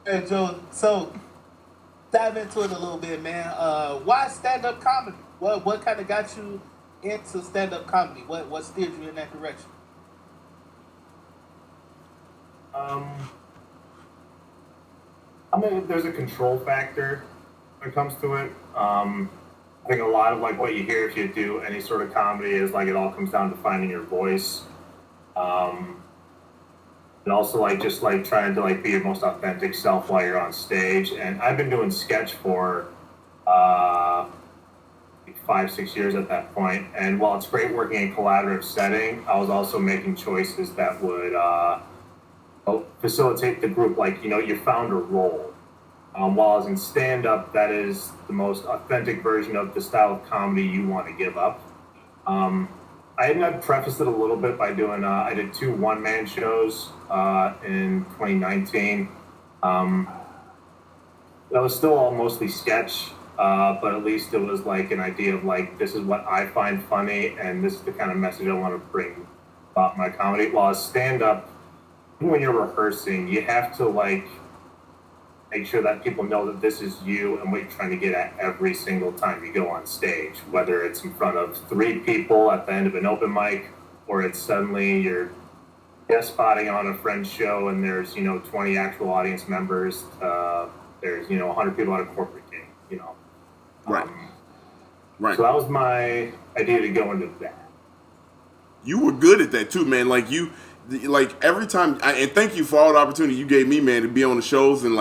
Hey Joe, so dive into it a little bit, man. Why stand-up comedy? What kind of got you into stand-up comedy? What steered you in that direction? I mean, there's a control factor when it comes to it. I think a lot of like what you hear if you do any sort of comedy is like it all comes down to finding your voice, and also like just like trying to like be your most authentic self while you're on stage. And I've been doing sketch for like 5-6 years at that point. And while it's great working in a collaborative setting, I was also making choices that would facilitate the group. Like, you know, you found a role. While I was in stand-up, that is the most authentic version of the style of comedy you want to give up. I had prefaced it a little bit by doing, I did 2 one-man shows in 2019. That was still all mostly sketch, but at least it was like an idea of like, this is what I find funny, and this is the kind of message I want to bring about my comedy. While as stand-up, when you're rehearsing, you have to like make sure that people know that this is you and what you're trying to get at every single time you go on stage, whether it's in front of 3 people at the end of an open mic, or it's suddenly you're guest spotting on a friend's show and there's 20 actual audience members. There's 100 people at a corporate game. Right. Right. So that was my idea to go into that. You were good at that too, man. Like every time, and thank you for all the opportunity you gave me, man, to be on the shows. And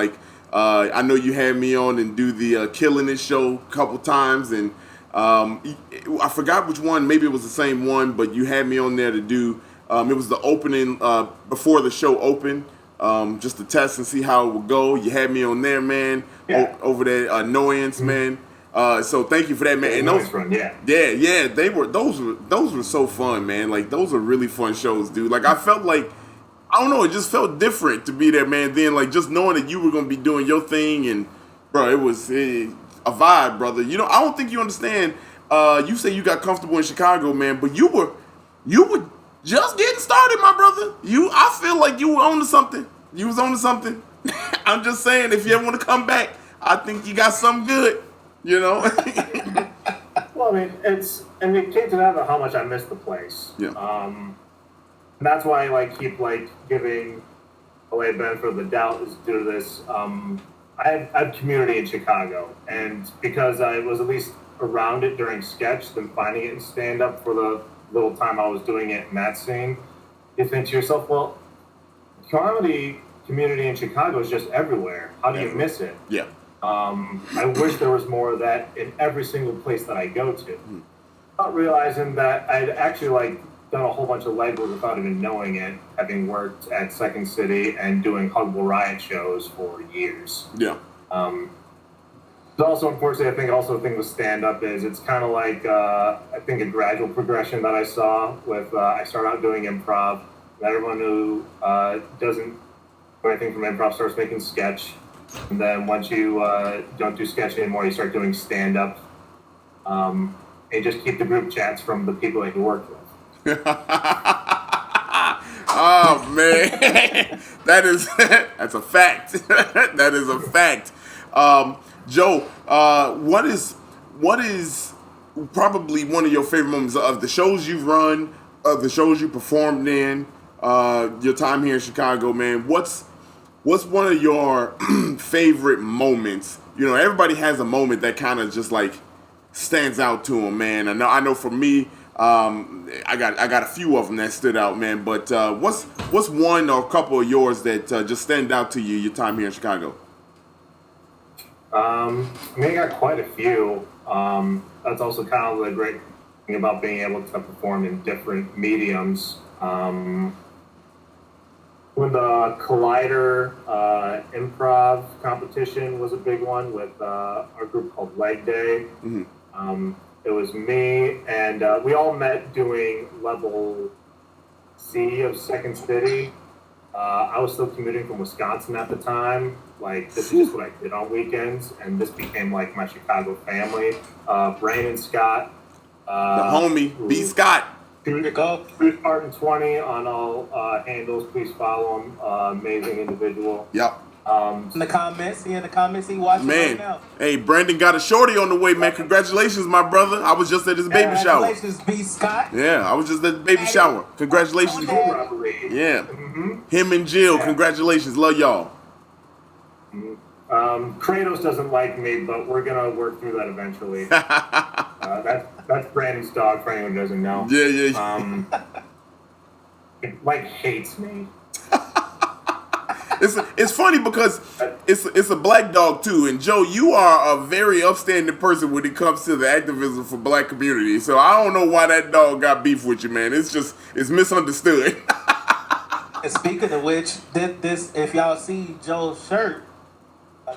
I know you had me on and do the Killing It show a couple times, and I forgot which one. Maybe it was the same one, but you had me on there to do. It was the opening before the show opened, just to test and see how it would go. You had me on there, man. Yeah. Over there, Annoyance, man. So thank you for that, man. And those, those were so fun, man. Like those are really fun shows, dude. Like I felt like, I don't know, it just felt different to be there, man. Then like just knowing that you were gonna be doing your thing, and bro, it was a vibe, brother. I don't think you understand. You say you got comfortable in Chicago, man, but you were just getting started, my brother. I feel like you were on to something. You was on to something. I'm just saying, if you ever want to come back, I think you got something good. Well, I mean, it came to that about how much I missed the place. Yeah. And that's why I keep giving away benefit of the doubt is due to this. I have community in Chicago, and because I was at least around it during sketch, then finding it in stand up for the little time I was doing it in that scene, you think to yourself, well, comedy community in Chicago is just everywhere. How do you miss it? Yeah. I wish there was more of that in every single place that I go to. Not realizing that I'd actually done a whole bunch of legwork without even knowing it, having worked at Second City and doing Huggable Riot shows for years. Yeah. But also, unfortunately, I think with stand-up is it's kind of I think a gradual progression that I saw with, I started out doing improv, and everyone who doesn't do anything from improv starts making sketch. And then once you don't do sketch anymore, you start doing stand-up. And just keep the group chats from the people that you work with. Oh, man. That's a fact. That is a fact. Joe, what is probably one of your favorite moments of the shows you've run, of the shows you performed in, your time here in Chicago, man? What's one of your favorite moments? Everybody has a moment that kind of just stands out to them, man. I know for me, I got a few of them that stood out, man. But what's one or a couple of yours that just stand out to you your time here in Chicago? I got quite a few. That's also kind of the great thing about being able to perform in different mediums. When the Collider improv competition was a big one with our group called Leg Day. Mm-hmm. It was me, and we all met doing level C of Second City. I was still commuting from Wisconsin at the time. This is just what I did on weekends, and this became my Chicago family. Brandon Scott. The homie, B. Scott. Bruce Martin 20 on all handles. Please follow him. Amazing individual. Yep. In the comments, he watching right now. Hey, Brandon got a shorty on the way, man. Congratulations, my brother. I was just at his baby shower. Congratulations, B. Scott. Yeah, I was just at the baby shower. Congratulations. Yeah. Mm-hmm. Him and Jill, congratulations. Love y'all. Kratos doesn't like me, but we're gonna work through that eventually. That's Brandon's dog, for anyone who doesn't know. Yeah. Hates me. It's funny because it's a black dog too, and Joe, you are a very upstanding person when it comes to the activism for black community. So I don't know why that dog got beef with you, man. It's misunderstood. And speaking of which, this if y'all see Joe's shirt,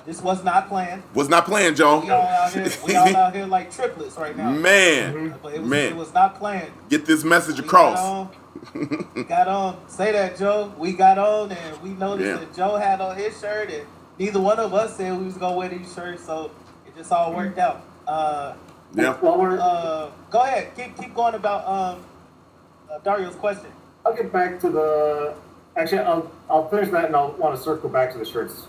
this was not planned. Was not planned, Joe. We all out here like triplets right now. Man, but it was not planned. Get this message across. We got on. Say that, Joe. We got on, and we noticed that Joe had on his shirt, and neither one of us said we was gonna wear these shirts, so it just all worked out. Well, go ahead. Keep going about Dario's question. I'll get back to the. Actually, I'll finish that, and I'll want to circle back to the shirts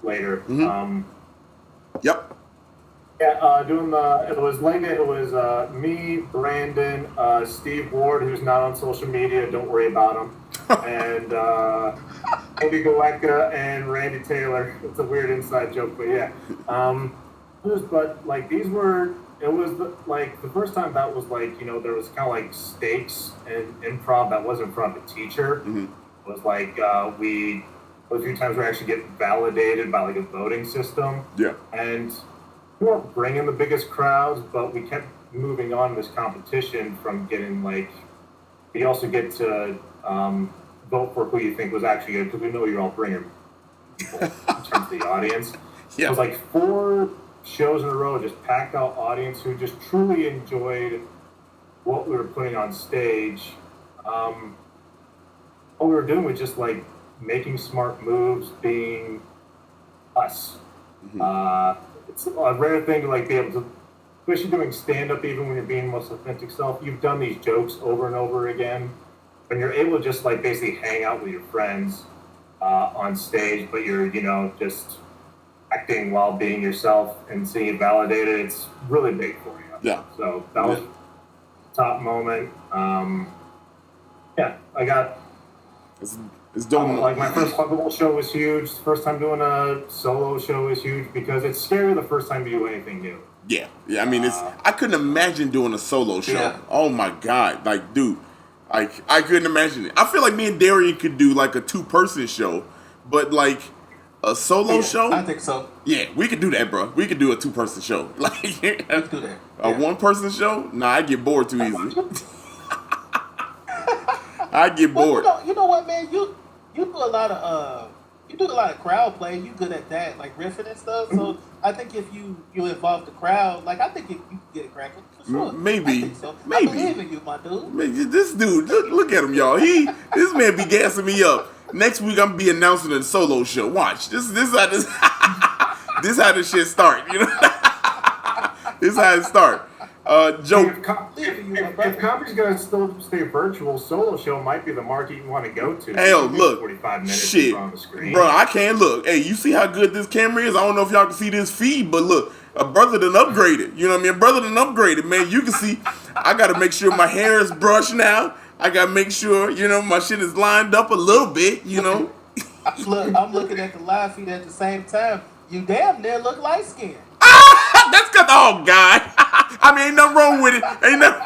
later. Mm-hmm. Yep. Yeah, it was me, Brandon, Steve Ward, who's not on social media. Don't worry about him. and Andy Galeka and Randy Taylor. It's a weird inside joke, but yeah. But like these were, it was like the first time that was like, you know, there was kind of like stakes and improv that wasn't in front of a teacher. Mm-hmm. It was like a few times we actually get validated by like a voting system. Yeah. And we weren't bringing the biggest crowds, but we kept moving on in this competition from getting like, we also get to vote for who you think was actually good, because we know you're all bringing people in terms of the audience. Yeah. It was like 4 shows in a row, just packed out audience who just truly enjoyed what we were putting on stage. What we were doing was just like making smart moves, being us. Mm-hmm. It's a rare thing to like be able to, especially doing stand-up, even when you're being most authentic self. You've done these jokes over and over again, and you're able to just like basically hang out with your friends on stage, but you're, you know, just acting while being yourself and seeing it validated. It's really big for you. Yeah. So that was top moment. Yeah, I got. It's dope. Like my first Huggable show was huge. First time doing a solo show was huge because it's scary the first time you do anything new. Yeah. I mean, I couldn't imagine doing a solo show. Yeah. Oh my god, like, dude, like I couldn't imagine it. I feel like me and Darrian could do like a 2-person show, but like a solo show. I think so. Yeah, we could do that, bro. We could do a 2-person show. Like, let's do that. A 1-person show? Nah, I get bored too easy. I get bored. You know what, man? You do a lot of crowd play. You good at that, like riffing and stuff. So I think if you involve the crowd, like I think you can get it cracking for sure. Maybe. I think so. Maybe. I believe in you, my dude. Man, this dude, look at him, y'all. This man be gassing me up. Next week I'm gonna be announcing a solo show. Watch. This how this this how this shit start. You know. This how it start. Joe. If comedy's gonna still stay virtual, solo show might be the market you want to go to. Hell, look, 45 minutes shit, on the screen. Bro, I can't look. Hey, you see how good this camera is? I don't know if y'all can see this feed, but look, a brother done upgraded. You know what I mean? A brother done upgraded, man. You can see. I gotta make sure my hair is brushed now. I gotta make sure, you know, my shit is lined up a little bit. You know. I'm looking at the live feed at the same time. You damn near look light skinned. That's cause God. I mean, ain't nothing wrong with it. Ain't nothing.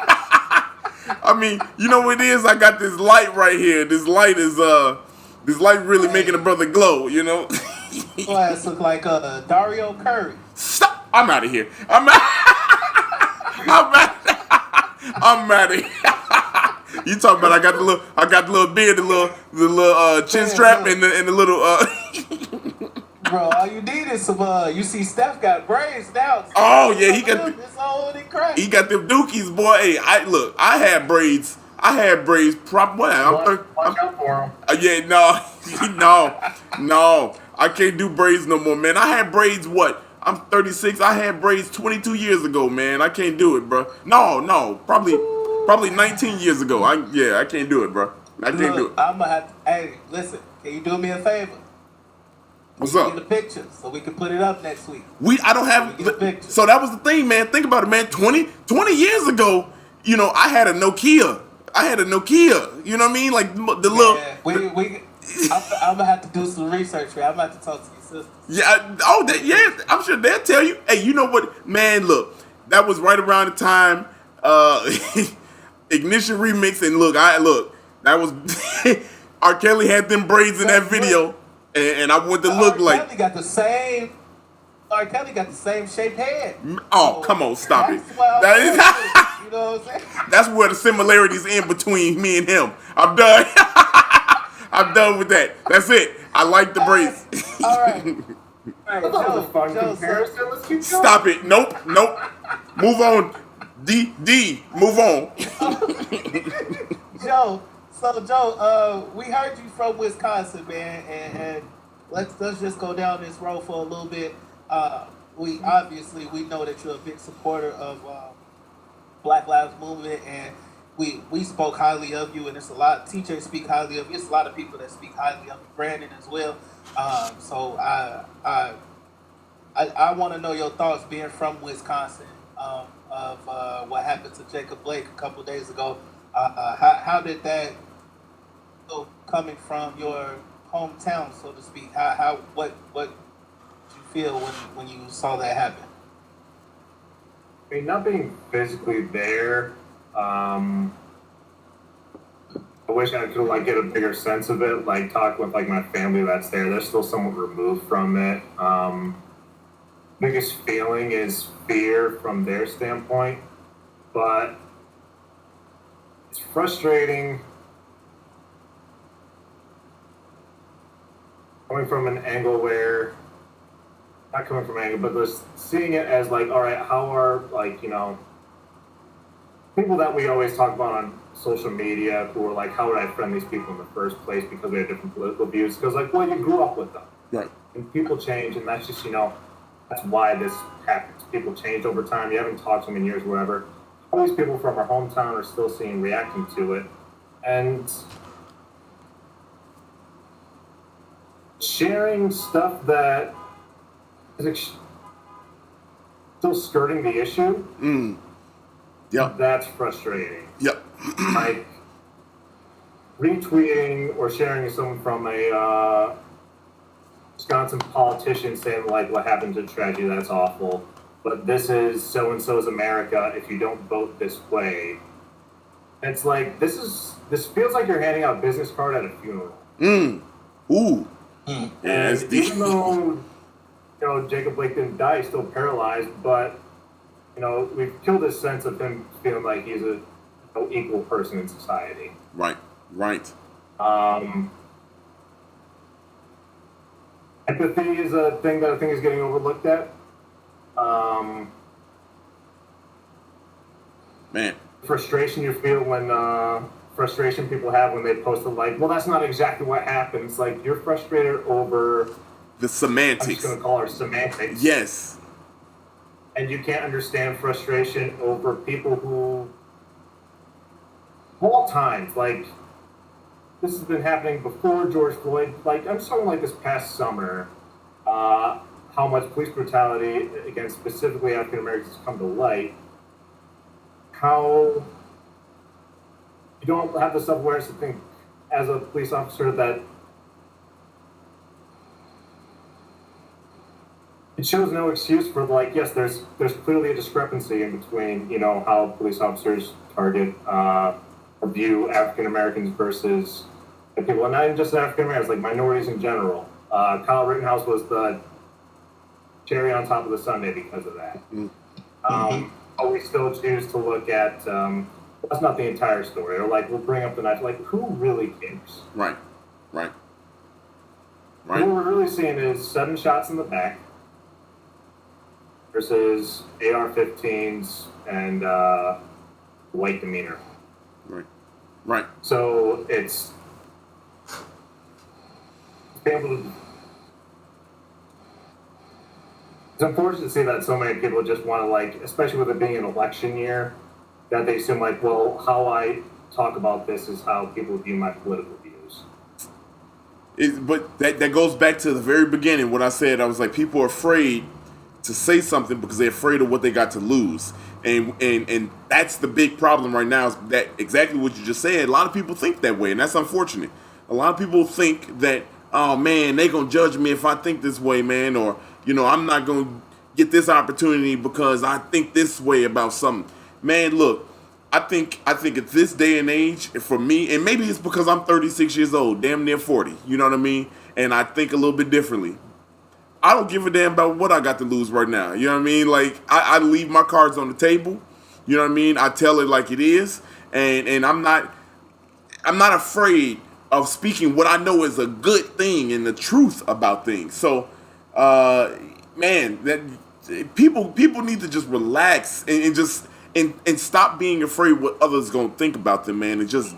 I mean, you know what it is? I got this light right here. This light really making a brother glow. You know. Your ass look like Dario Curry. Stop! I'm out of here. I'm out of here. You talking about? I got the little beard, the little chin strap, and the little. Bro, all you need is some. You see, Steph got braids now. Oh yeah, he got. He got them dookies, boy. Hey, I had braids. Watch out for him. Yeah, no. I can't do braids no more, man. I had braids. What? I'm 36. I had braids 22 years ago, man. I can't do it, bro. No. Probably 19 years ago. I can't do it, bro. I can't do it. I'm gonna have to. Hey, listen. Can you do me a favor? What's up? Get the pictures so we can put it up next week. I don't have. So that was the thing, man. Think about it, man. 20 years ago, you know, I had a Nokia. You know what I mean? Like the little. I'm gonna have to do some research, man. I'm gonna have to talk to your sisters. Yeah. I'm sure they'll tell you. Hey, you know what, man? Look, that was right around the time Ignition remix, and look, that was R. Kelly had them braids in that video. And I want to look like. R. Kelly got the same shaped head. Oh, come on, stop it. You know what I'm saying? That's where the similarities in between me and him. I'm done. I'm done with that. That's it. I like the braids. All right. That was a fun comparison. Let's keep going. Stop it. Nope. Move on. D. Move on. Joe. So Joe, we heard you from Wisconsin, man, and let's just go down this road for a little bit. We know that you're a big supporter of Black Lives Movement, and we spoke highly of you, and there's a lot. TJ speak highly of you. There's a lot of people that speak highly of you, Brandon as well. So I want to know your thoughts, being from Wisconsin, of what happened to Jacob Blake a couple days ago. How did that feel coming from your hometown, so to speak? What did you feel when you saw that happen? I mean, not being physically there, I wish I could like get a bigger sense of it. Like talk with like my family that's there. They're still somewhat removed from it. Biggest feeling is fear from their standpoint, but it's frustrating coming from an angle where, not coming from an angle, but just seeing it as like, all right, how are like, people that we always talk about on social media who are like, how would I friend these people in the first place because they have different political views? Because like, well, you grew up with them. Right. And people change, and that's just, that's why this happens. People change over time. You haven't talked to them in years, whatever. All these people from our hometown are still seeing, reacting to it. And sharing stuff that is still skirting the issue, Yep. That's frustrating. Yep. Like retweeting or sharing someone from a Wisconsin politician saying like, what happened to tragedy, that's awful, but this is so-and-so's America if you don't vote this way. It's like, this feels like you're handing out a business card at a funeral. Ooh. And that's deep. even though, Jacob Blake didn't die, he's still paralyzed, but, we've killed this sense of him feeling like he's a equal person in society. Right. Empathy is a thing that I think is getting overlooked at. Man. Frustration you feel when frustration people have when they post like, well, that's not exactly what happened. It's like you're frustrated over The semantics. I'm just going to call her semantics. Yes. And you can't understand frustration over people who, all times, like, this has been happening before George Floyd. Like, I'm just talking like this past summer, how much police brutality against specifically African Americans has come to light. How you don't have the self-awareness to think, as a police officer, that it shows no excuse for, like, yes, there's clearly a discrepancy in between, how police officers target or view African Americans versus people, and not even just African Americans, like minorities in general. Kyle Rittenhouse was the cherry on top of the sundae because of that. But we still choose to look at, that's not the entire story, or like, we'll bring up the knife, like, who really cares? Right. What we're really seeing is 7 shots in the back versus AR-15s and white demeanor. Right. So it's unfortunate to see that so many people just want to, like, especially with it being an election year, that they assume like, well, how I talk about this is how people view my political views. But that goes back to the very beginning when I said, I was like, people are afraid to say something because they're afraid of what they got to lose. And that's the big problem right now, is that exactly what you just said. A lot of people think that way, and that's unfortunate. A lot of people think that, oh man, they gonna judge me if I think this way, man, or I'm not gonna get this opportunity because I think this way about something. Man, look, I think at this day and age, for me, and maybe it's because I'm 36 years old, damn near 40, you know what I mean? And I think a little bit differently. I don't give a damn about what I got to lose right now. You know what I mean? Like, I leave my cards on the table. You know what I mean? I tell it like it is. And I'm not afraid of speaking what I know is a good thing and the truth about things. So, man, that people need to just relax and stop being afraid what others gonna think about them, man. And just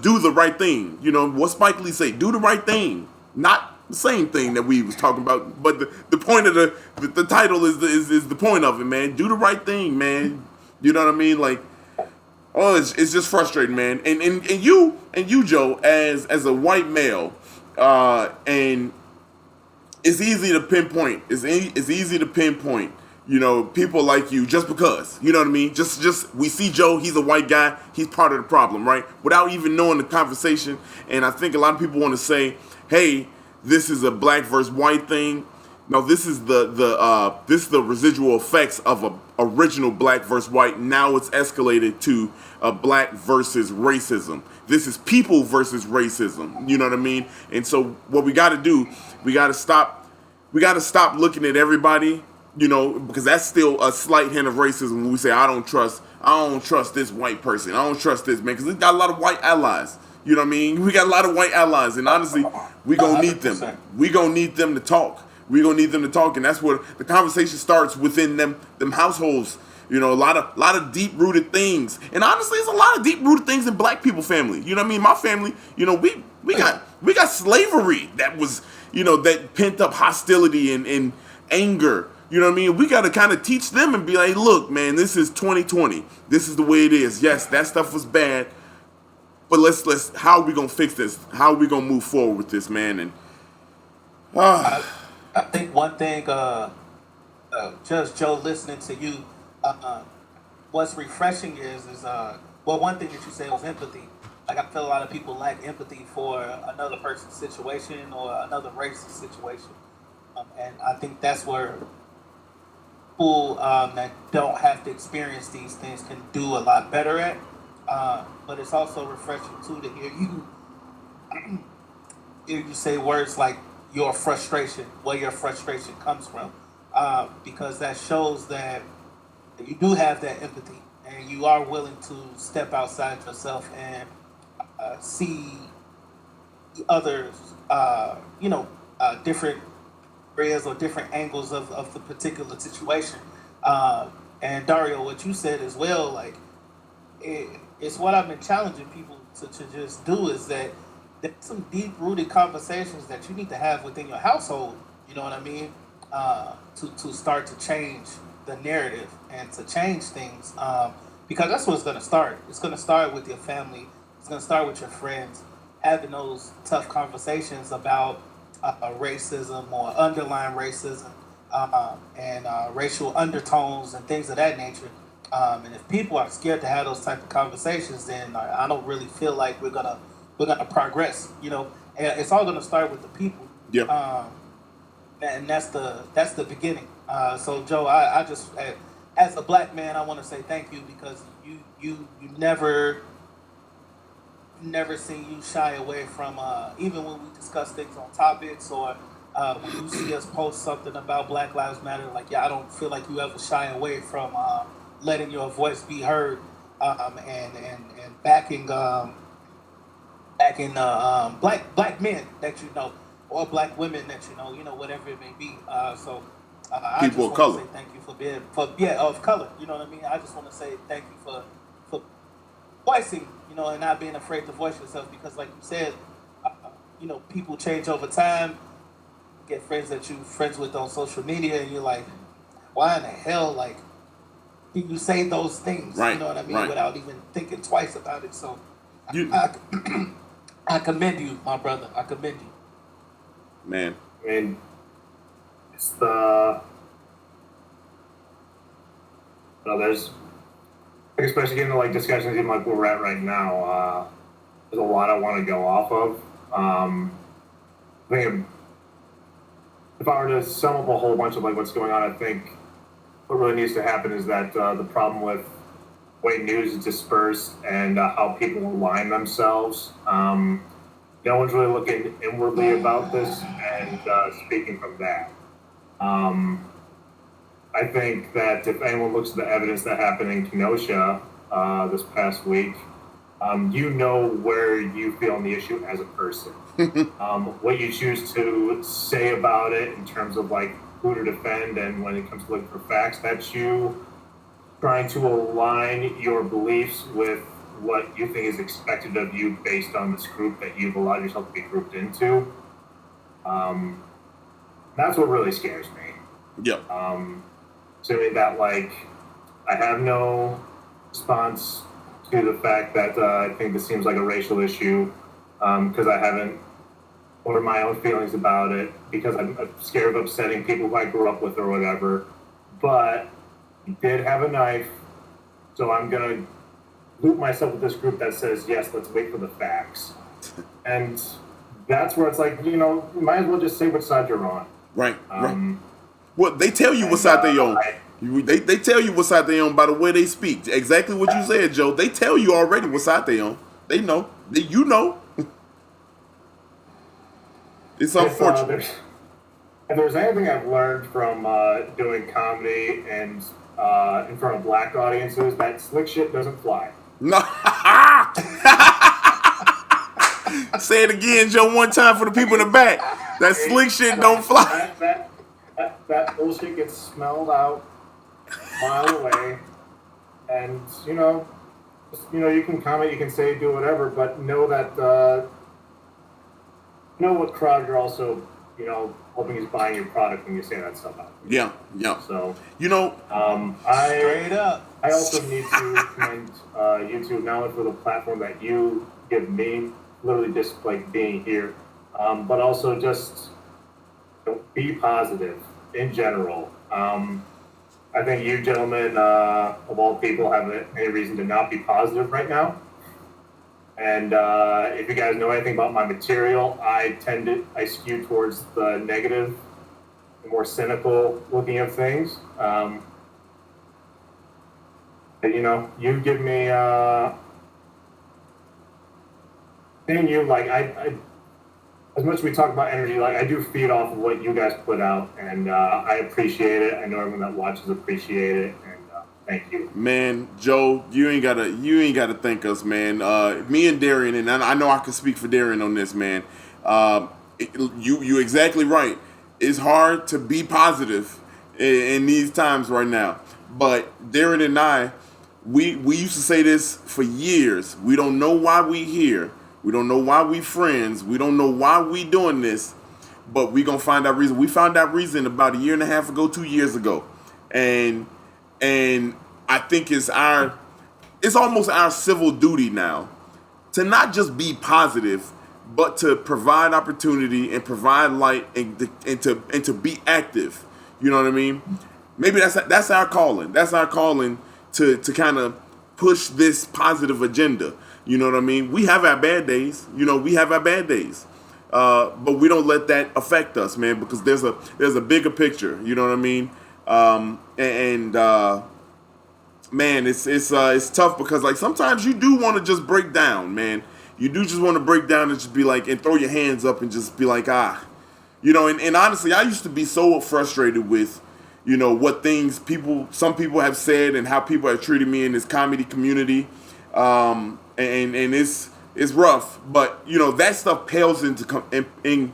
do the right thing. What Spike Lee say? Do the right thing. Not the same thing that we was talking about, but the point of the title is the point of it, man. Do the right thing, man. You know what I mean? Like, oh, it's just frustrating, man. And you, Joe, as a white male, and it's easy to pinpoint. It's easy to pinpoint people like you just because, you know what I mean? Just we see Joe, he's a white guy, he's part of the problem, right? Without even knowing the conversation. And I think a lot of people want to say, hey, this is a black versus white thing. No, this is the residual effects of a original black versus white. Now it's escalated to a black versus racism. This is people versus racism. You know what I mean? And so what we got to do, we got to stop looking at everybody, because that's still a slight hint of racism when we say I don't trust this white person. I don't trust this man because we got a lot of white allies. You know what I mean? We got a lot of white allies, and honestly, we gonna need them. We gonna need them to talk. We gonna need them to talk, and that's where the conversation starts within them households. A lot of deep rooted things, and honestly, there's a lot of deep rooted things in black people family. You know what I mean? My family, we got slavery that was, that pent up hostility and anger. You know what I mean? We got to kind of teach them and be like, look, man, this is 2020. This is the way it is. Yes, that stuff was bad, but let's how are we gonna fix this? How are we gonna move forward with this, man? And I think one thing, Judge Joe, listening to you, what's refreshing is one thing that you said was empathy. Like, I feel a lot of people lack empathy for another person's situation or another race's situation, and I think that's where people that don't have to experience these things can do a lot better at. But it's also refreshing too to hear you say words like your frustration, where your frustration comes from, because that shows that you do have that empathy and you are willing to step outside yourself and see others, different areas or different angles of the particular situation. And Dario, what you said as well, like, it's what I've been challenging people to just do, is that there's some deep-rooted conversations that you need to have within your household, you know what I mean, to start to change the narrative and to change things, because that's where it's going to start. It's going to start with your family. It's going to start with your friends, having those tough conversations about racism or underlying racism and racial undertones and things of that nature. And if people are scared to have those type of conversations, then I don't really feel like we're gonna progress. And it's all gonna start with the people. Yeah. And that's the beginning. So Joe, I just, as a black man, I want to say thank you, because you never seen you shy away from, even when we discuss things on topics, or when you see us post something about Black Lives Matter, like, I don't feel like you ever shy away from letting your voice be heard, and backing black men that or black women that whatever it may be. So I just want to say thank you for being of color. You know what I mean? I just want to say thank you for voicing, and not being afraid to voice yourself, because, like you said, people change over time. You get friends that you friends with on social media, and you're like, why in the hell, like, did you say those things? Right, you know what I mean? right. Without even thinking twice about it. So I commend you, my brother. I commend you. Man. I mean, it's there's, especially getting to like discussions even like where we're at right now, there's a lot I want to go off of. I think if I were to sum up a whole bunch of like what's going on, I think what really needs to happen is that the problem with way news is dispersed and how people align themselves. No one's really looking inwardly about this and speaking from that. I think that if anyone looks at the evidence that happened in Kenosha this past week, where you feel on the issue as a person. What you choose to say about it in terms of like who to defend, and when it comes to looking for facts, that's you trying to align your beliefs with what you think is expected of you based on this group that you've allowed yourself to be grouped into. That's what really scares me. Yep. Assuming that, like, I have no response to the fact that I think this seems like a racial issue, because I haven't ordered my own feelings about it, because I'm scared of upsetting people who I grew up with or whatever. but he did have a knife, so I'm gonna loop myself with this group that says, yes, let's wait for the facts. And that's where it's like, you might as well just say which side you're on. Right. Well, they tell you what side they on. They tell you what side they on by the way they speak. Exactly what you said, Joe. They tell you already what side they on. They know. You know. It's unfortunate. If there's anything I've learned from doing comedy and in front of black audiences, that slick shit doesn't fly. No. Say it again, Joe, one time for the people in the back. That slick shit don't fly. That bullshit gets smelled out a mile away. And, you can comment, you can say, do whatever, but know that, know what crowd you're also, hoping is buying your product when you say that stuff out. Yeah. So, straight up. I also need to commend YouTube not only for the platform that you give me, literally just like being here, but also just be positive in general. I think you gentlemen, of all people, have any reason to not be positive right now. And if you guys know anything about my material, I skew towards the negative, the more cynical looking of things. You give me, seeing you, like, I as much as we talk about energy, like, I do feed off of what you guys put out, and I appreciate it. I know everyone that watches appreciate it, and thank you. Man, Joe, you ain't gotta thank us, man. Me and Darrian, and I know I can speak for Darrian on this, man. You're exactly right. It's hard to be positive in these times right now. But Darrian and I, we used to say this for years. We don't know why we here. We don't know why we friends. We don't know why we doing this. But we gonna find that reason. We found that reason about 1.5 years ago, 2 years ago. And I think it's almost our civil duty now to not just be positive, but to provide opportunity and provide light and to be active. You know what I mean? Maybe that's our calling. That's our calling to kind of push this positive agenda. You know what I mean? We have our bad days. We have our bad days. But we don't let that affect us, man, because there's a bigger picture. You know what I mean? Man, it's tough because, like, sometimes you do want to just break down, man. You do just want to break down and just be like, and throw your hands up and just be like, and honestly, I used to be so frustrated with, what things some people have said and how people have treated me in this comedy community. And it's rough, but that stuff pales in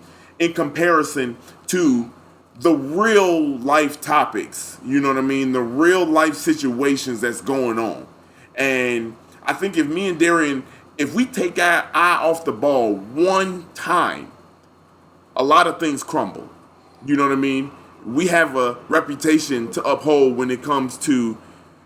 comparison to the real life topics. You know what I mean? The real life situations that's going on. And I think if me and Darrian, if we take our eye off the ball one time, a lot of things crumble. You know what I mean? We have a reputation to uphold when it comes to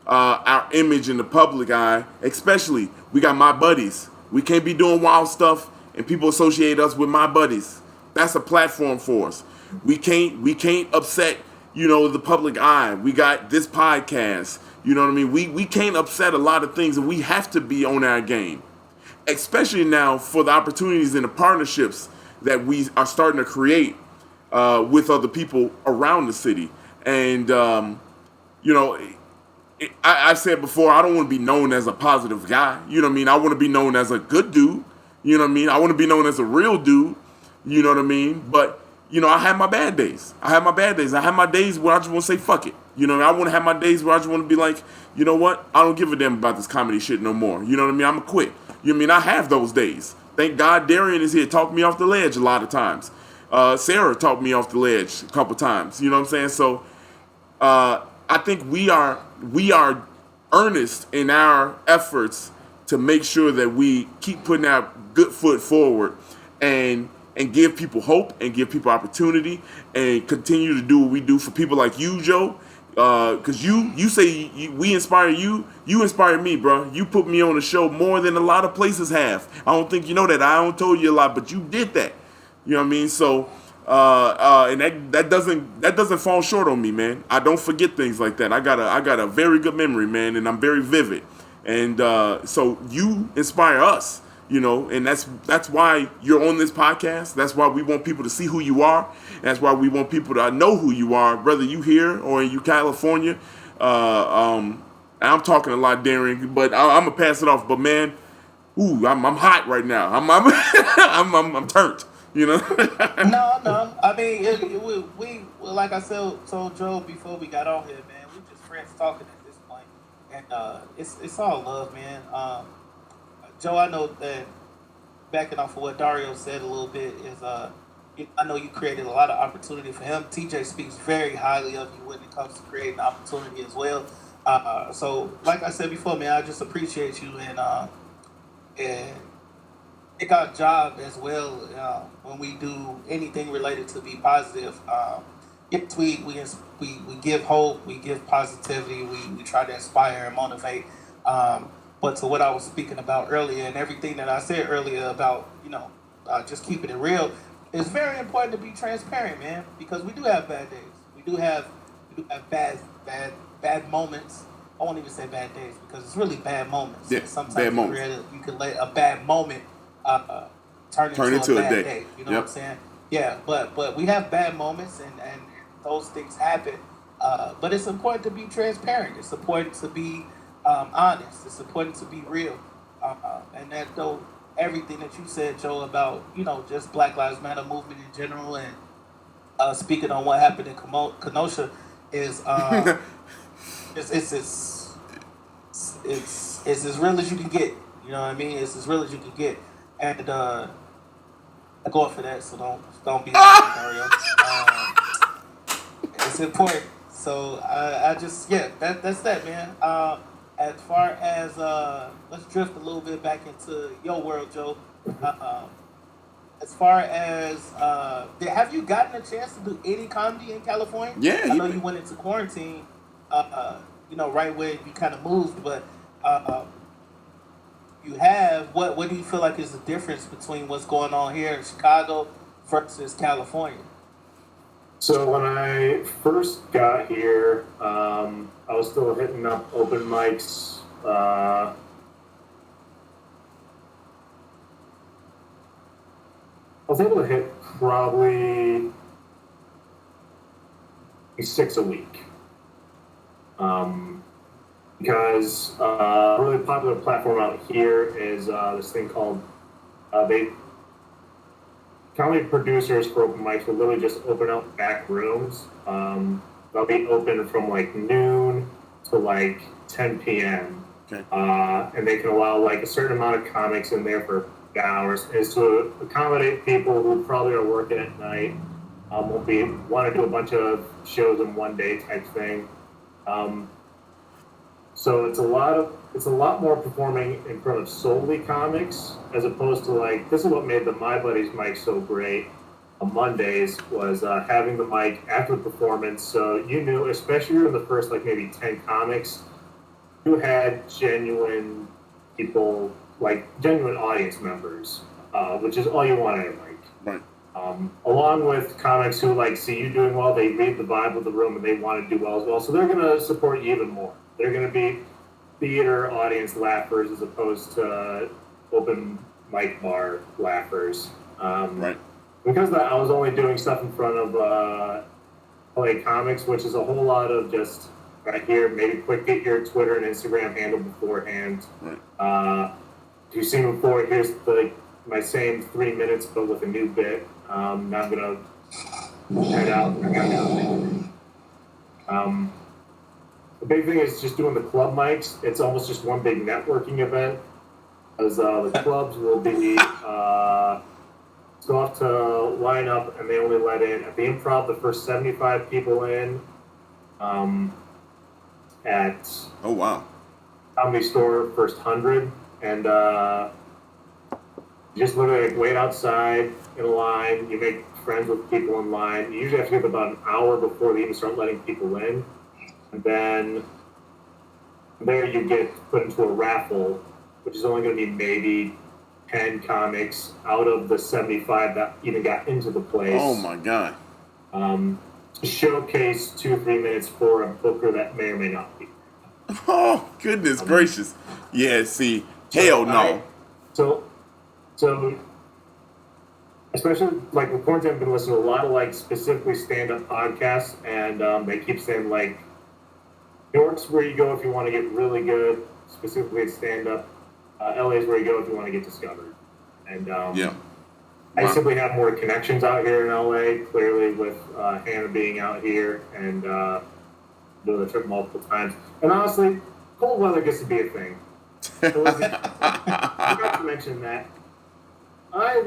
our image in the public eye. Especially, we got my buddies. We can't be doing wild stuff and people associate us with my buddies. That's a platform for us. We can't upset, the public eye. We got this podcast. You know what I mean? We can't upset a lot of things, and we have to be on our game. Especially now for the opportunities and the partnerships that we are starting to create with other people around the city. And I've said before, I don't want to be known as a positive guy. You know what I mean? I want to be known as a good dude. You know what I mean? I want to be known as a real dude. You know what I mean? But, I have my bad days. I have my days where I just want to say fuck it. I want to have my days where I just want to be like, you know what? I don't give a damn about this comedy shit no more. You know what I mean? I'm going to quit. You know what I mean? I have those days. Thank God Darrian is here. Talked me off the ledge a lot of times. Sarah talked me off the ledge a couple times. You know what I'm saying? So I think we are earnest in our efforts to make sure that we keep putting our good foot forward and give people hope and give people opportunity and continue to do what we do for people like you, Joe. Because you say we inspire you. You inspire me, bro. You put me on the show more than a lot of places have. I don't think you know that. I don't told you a lot, but you did that. You know what I mean? So And that doesn't fall short on me, man. I don't forget things like that. I got a very good memory, man, and I'm very vivid. And so you inspire us, and that's why you're on this podcast. That's why we want people to see who you are. That's why we want people to know who you are, whether you here or in California. I'm talking a lot, Darren, but I'm gonna pass it off. But man, I'm hot right now. I'm turned. No. I mean, we like I said, told Joe before we got on here, man. We just friends talking at this point, and it's all love, man. Joe, I know that backing off of what Dario said a little bit is I know you created a lot of opportunity for him. TJ speaks very highly of you when it comes to creating opportunity as well. So like I said before, man, I just appreciate you and take our job as well when we do anything related to be positive. Yes, we give hope, we give positivity, we try to inspire and motivate. But to what I was speaking about earlier and everything that I said earlier about just keeping it real, it's very important to be transparent, man, because we do have bad days. We do have bad moments. I won't even say bad days because it's really bad moments. Yeah, sometimes bad moments. You can let a bad moment turn into a bad day. You know what I'm saying? Yeah, but we have bad moments and those things happen. But it's important to be transparent. It's important to be honest. It's important to be real. And that though everything that you said, Joe, about just Black Lives Matter movement in general and speaking on what happened in Kenosha is it's as real as you can get. You know what I mean? It's as real as you can get. And I'm going for that, so don't be like Dario. It's important. So I just that's that, man. As far as let's drift a little bit back into your world, Joe. As far as have you gotten a chance to do any comedy in California? Yeah, I know you went into quarantine. Right where you kind of moved, but you have what do you feel like is the difference between what's going on here in Chicago versus California? So when I first got here, I was still hitting up open mics. I was able to hit probably 6 a week. Because a really popular platform out here is this thing called comedy producers for open mics will literally just open up back rooms. They'll be open from like noon to like 10 p.m. Okay. And they can allow like a certain amount of comics in there for hours, is to accommodate people who probably are working at night, want to do a bunch of shows in one day type thing. So it's a lot more performing in front of solely comics as opposed to like, this is what made the My Buddies mic so great on Mondays was having the mic after the performance. So you knew, especially in the first like maybe 10 comics, you had genuine people, like genuine audience members, which is all you want at a mic. Right. Along with comics who like see you doing well, they read the vibe of the room and they want to do well as well. So they're going to support you even more. They're going to be theater audience laughers as opposed to open mic bar laughers. Right. Because of that, I was only doing stuff in front of LA Comics, which is a whole lot of just right here, maybe quick get your Twitter and Instagram handle beforehand. Right. If you've seen before, here's my same 3 minutes, but with a new bit. Now I'm going to head out. The big thing is just doing the club mics. It's almost just one big networking event, as the clubs will be still have to line up, and they only let in at the Improv the first 75 people in. At Oh wow. Comedy Store first 100, and you just literally like, wait outside in a line. You make friends with people in line. You usually have to give about an hour before they even start letting people in. And then there you get put into a raffle, which is only going to be maybe 10 comics out of the 75 that even got into the place. Oh my God. To showcase 2 or 3 minutes for a booker that may or may not be. Oh, goodness gracious. Yeah, see, hell no. So, especially like with quarantine, I've been listening to a lot of like specifically stand-up podcasts, and they keep saying like New York's where you go if you want to get really good, specifically at stand-up. LA is where you go if you want to get discovered. And Yeah. I Wow. simply have more connections out here in LA, clearly with Hannah being out here and doing the trip multiple times. And honestly, cold weather gets to be a thing. So I forgot to mention that. I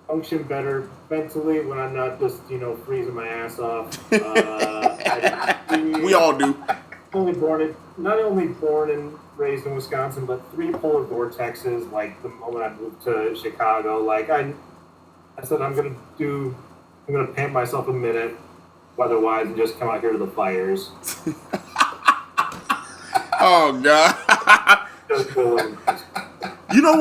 function better mentally when I'm not just, freezing my ass off. We all do. Not only born and raised in Wisconsin, but 3 polar vortexes. Like the moment I moved to Chicago, like I said, I'm gonna pamp myself a minute, weather-wise, and just come out here to the fires. Oh God. Just feeling- You know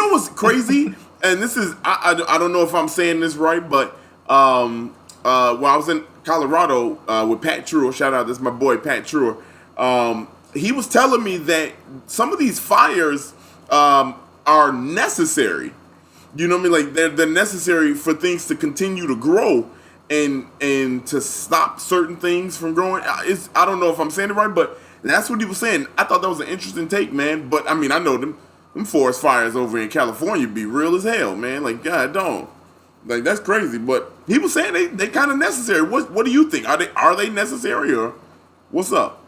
what's crazy? And this is I don't know if I'm saying this right, but when I was in Colorado with Pat Truer, shout out, this is my boy Pat Truer. He was telling me that some of these fires are necessary. You know what I mean? Like they're necessary for things to continue to grow and to stop certain things from growing. I don't know if I'm saying it right, but that's what he was saying. I thought that was an interesting take, man. But I mean, I know them forest fires over in California be real as hell, man. Like, God, don't. Like, that's crazy. But he was saying they kind of necessary. What do you think? Are they necessary, or what's up?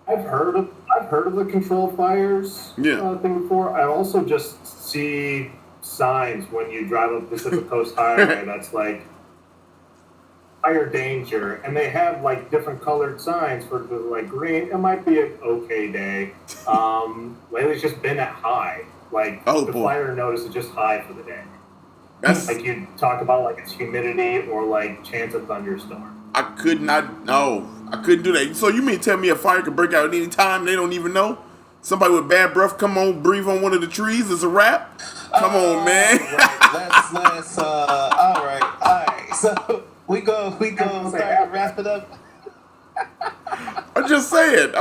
I've heard of the controlled fires thing before. I also just see signs when you drive up Pacific Coast Highway that's like fire danger, and they have like different colored signs for the like green. It might be an okay day. Lately it's just been at high. Like the fire notice is just high for the day. That's like you talk about like it's humidity or like chance of thunderstorm. I couldn't do that. So you mean tell me a fire could break out at any time? They don't even know? Somebody with bad breath come on, breathe on one of the trees. It's a wrap. Come on, man. Right. Let's. All right. So we go. Start to wrap it up. I'm just saying.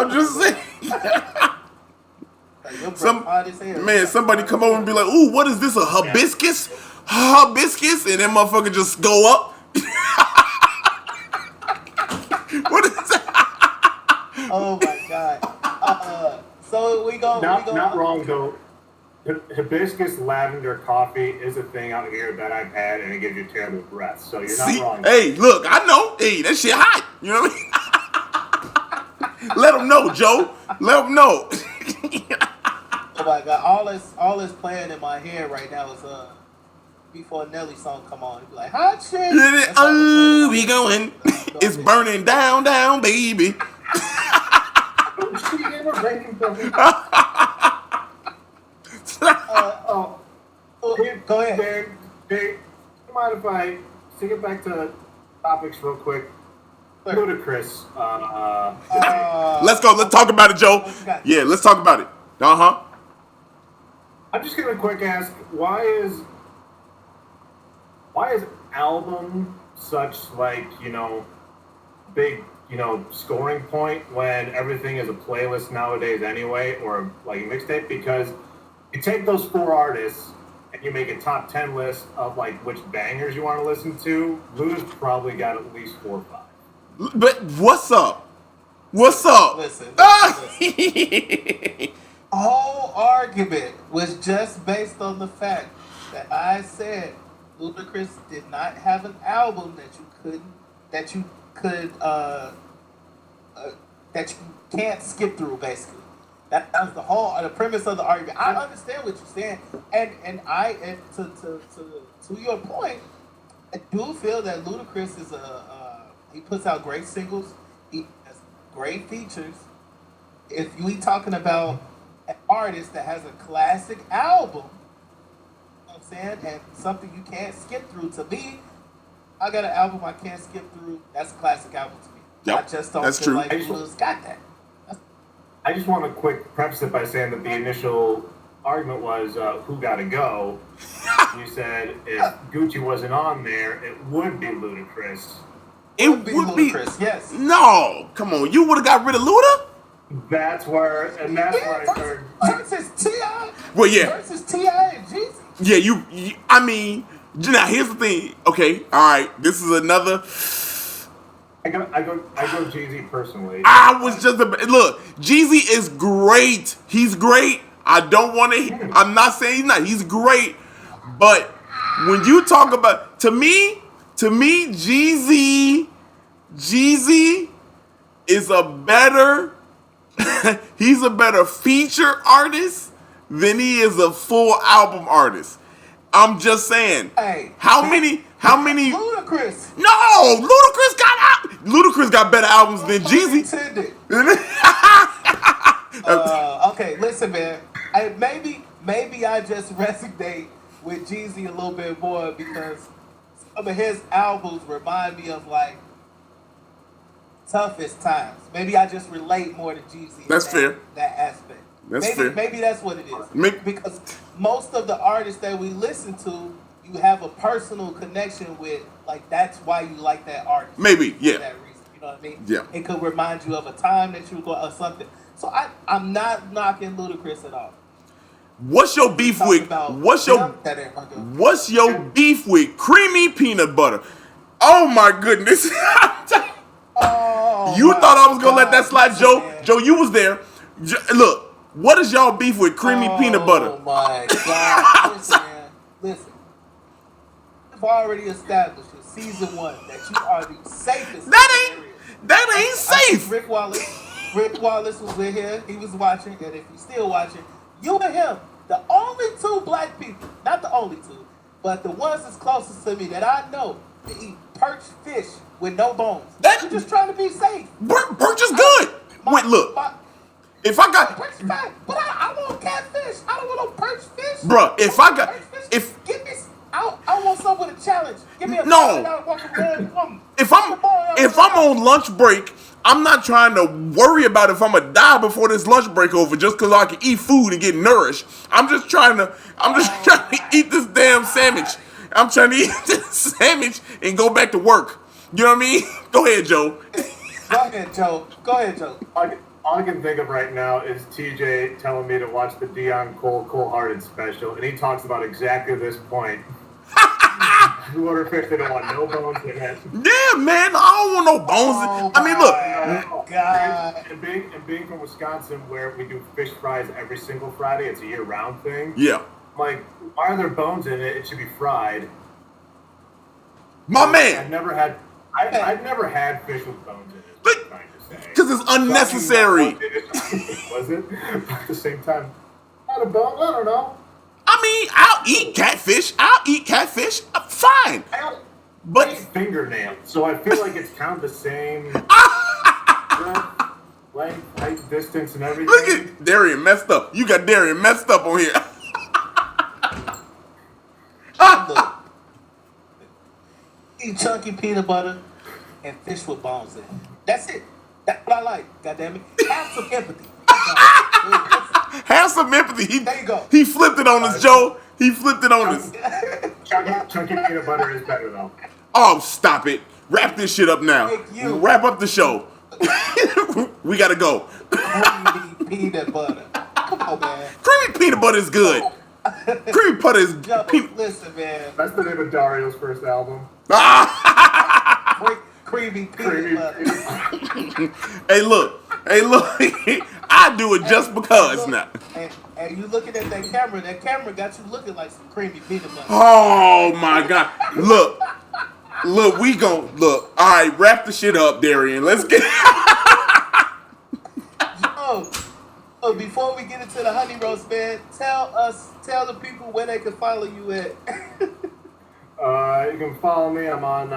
Somebody come over and be like, "Ooh, what is this? A hibiscus? Hibiscus?" And that motherfucker just go up. What is that? Oh my God. So we go. Not wrong though. Hibiscus lavender coffee is a thing out here that I've had, and it gives you terrible breath. So you're not wrong. Hey, look, I know. Hey, that shit hot. You know what I mean? Let them know, Joe. Let them know. Oh my God! All this playing in my head right now is before Nelly song come on, be like hot shit. Oh, we going. It's burning down, baby. Go ahead. Dave, you mind if I take it back to topics real quick? Ludicrous. Let's go. Let's talk about it, Joe. Yeah, let's talk about it. I'm just gonna quick ask, why is album such like, big, scoring point when everything is a playlist nowadays anyway, or like a mixtape? Because you take those 4 artists and you make a top 10 list of like which bangers you want to listen to. Luda's probably got at least 4 or 5. But what's up? Listen. Whole argument was just based on the fact that I said Ludacris did not have an album that you can't skip through, basically. That was the premise of the argument. I understand what you're saying, and to your point, I do feel that Ludacris is he puts out great singles, he has great features. If we talking about an artist that has a classic album, you know what I'm saying, and something you can't skip through, to me, I got an album I can't skip through. That's a classic album to me. Yep, I just don't feel like Luda's got that. I just want to quick preface it by saying that the initial argument was who got to go. You said if Gucci wasn't on there, it would be Ludacris. It would be Ludacris, yes. No, come on. You would have got rid of Luda? That's where I started. Versus T.I. Well, yeah. Versus T.I. and Jeezy. Yeah, you I mean, now here's the thing. Okay, all right. This is another. I go Jeezy personally. I was just look. Jeezy is great. He's great. I don't want to. I'm not saying he's not. He's great. But when you talk about to me, Jeezy is a better. He's a better feature artist than he is a full album artist. I'm just saying. Hey, how many? Ludacris. No, Ludacris got better albums than Jeezy. Okay, listen, man. Maybe I just resonate with Jeezy a little bit more because some of his albums remind me of like toughest times. Maybe I just relate more to Jeezy. That's fair. That aspect. Fair. Maybe that's what it is. Because most of the artists that we listen to, you have a personal connection with. Like that's why you like that artist. Maybe, yeah. For that reason, you know what I mean? Yeah. It could remind you of a time that you were going or something. So I'm not knocking Ludacris at all. What's your beef with? What's your beef with creamy peanut butter? Oh my goodness! Oh, you thought I was gonna let that slide, Joe? Man. Joe, you was there. Look, what is y'all beef with creamy peanut butter? Oh my God! Listen, man. Listen. We've already established in season 1 that you are the safest. That ain't safe. Rick Wallace was in here. He was watching, and if he's still watching, you and him, the only 2 black people, not the only 2, but the ones that's closest to me that I know to eat perch fish with no bones. You're just trying to be safe. Perch is good. Wait, look. If I got perch is fine, but I want catfish. I don't want no perch fish. Bruh, give me. I want some with a challenge. Give me a If I'm on lunch break, I'm not trying to worry about if I'm gonna die before this lunch break over just because I can eat food and get nourished. I'm just trying to eat this damn sandwich. I'm trying to eat this sandwich and go back to work. You know what I mean? Go ahead, Joe. Go ahead, Joe. All I can think of right now is TJ telling me to watch the Dion Cold-Hearted special, and he talks about exactly this point. Blue water fish, they don't want no bones in it. Yeah, man, I don't want no bones. I mean, look. God. And being from Wisconsin, where we do fish fries every single Friday, it's a year-round thing. Yeah. I'm like, why are there bones in it? It should be fried. My man. I've never had fish with bones in it. Because it's unnecessary. Was it? But at the same time, not a bone. I don't know. I mean, I'll eat catfish. Fine. But fingernails, so I feel like it's kind of the same length, height, distance, and everything. Look at Darrian messed up. You got Darrian messed up on here. Look, eat chunky peanut butter and fish with bones in it. That's it. That's what I like. Goddamn it. Have some empathy. Have some empathy. There you go. He flipped it on us, Joe. He flipped it on us. Chunky peanut butter is better though. Oh, stop it. Wrap this shit up now. Wrap up the show. We gotta go. Creamy peanut butter. Come on, man. Creamy peanut butter is good. Creamy butter is Listen, man. That's the name of Dario's first album. Creamy peanut butter. Hey, look. I do it just because now. And you looking at that camera got you looking like some creamy peanut butter. Oh my God. Look, we gon' look. All right, wrap the shit up, Darrian. Let's get Yo, before we get into the honey roast, man, tell the people where they can follow you at. You can follow me. I'm on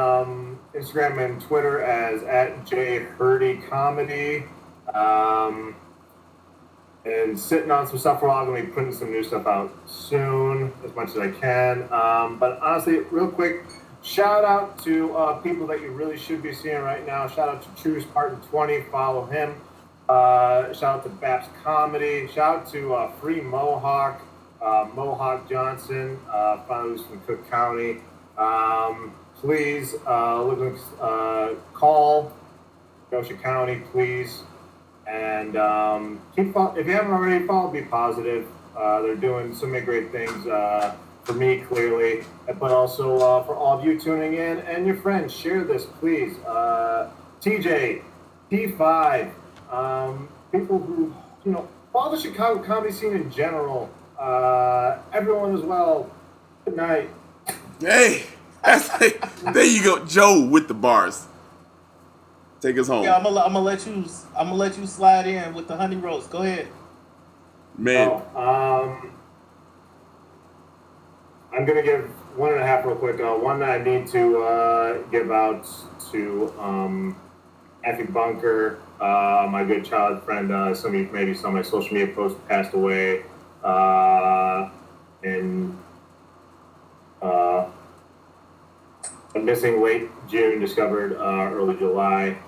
Instagram and Twitter as @JHirteComedy. And sitting on some stuff. We're all going to be putting some new stuff out soon, as much as I can. But honestly, real quick, shout out to people that you really should be seeing right now. Shout out to Choose Parton 20. Follow him. Shout out to Baps Comedy. Shout out to Free Mohawk. Mohawk Johnson, who's from Cook County. Please call Kenosha County, please. And if you haven't already, follow Be Positive. They're doing so many great things for me, clearly, but also for all of you tuning in and your friends. Share this, please. TJ, P5, people who, follow the Chicago comedy scene in general. Everyone as well. Good night. Hey, there you go, Joe with the bars. Take us home. Yeah, I'm gonna let you slide in with the honey roast. Go ahead. Man. I'm gonna give 1.5 real quick. One that I need to give out to Effie Bunker, my good childhood friend. Some of you maybe saw my social media post, passed away in missing late June, discovered early July.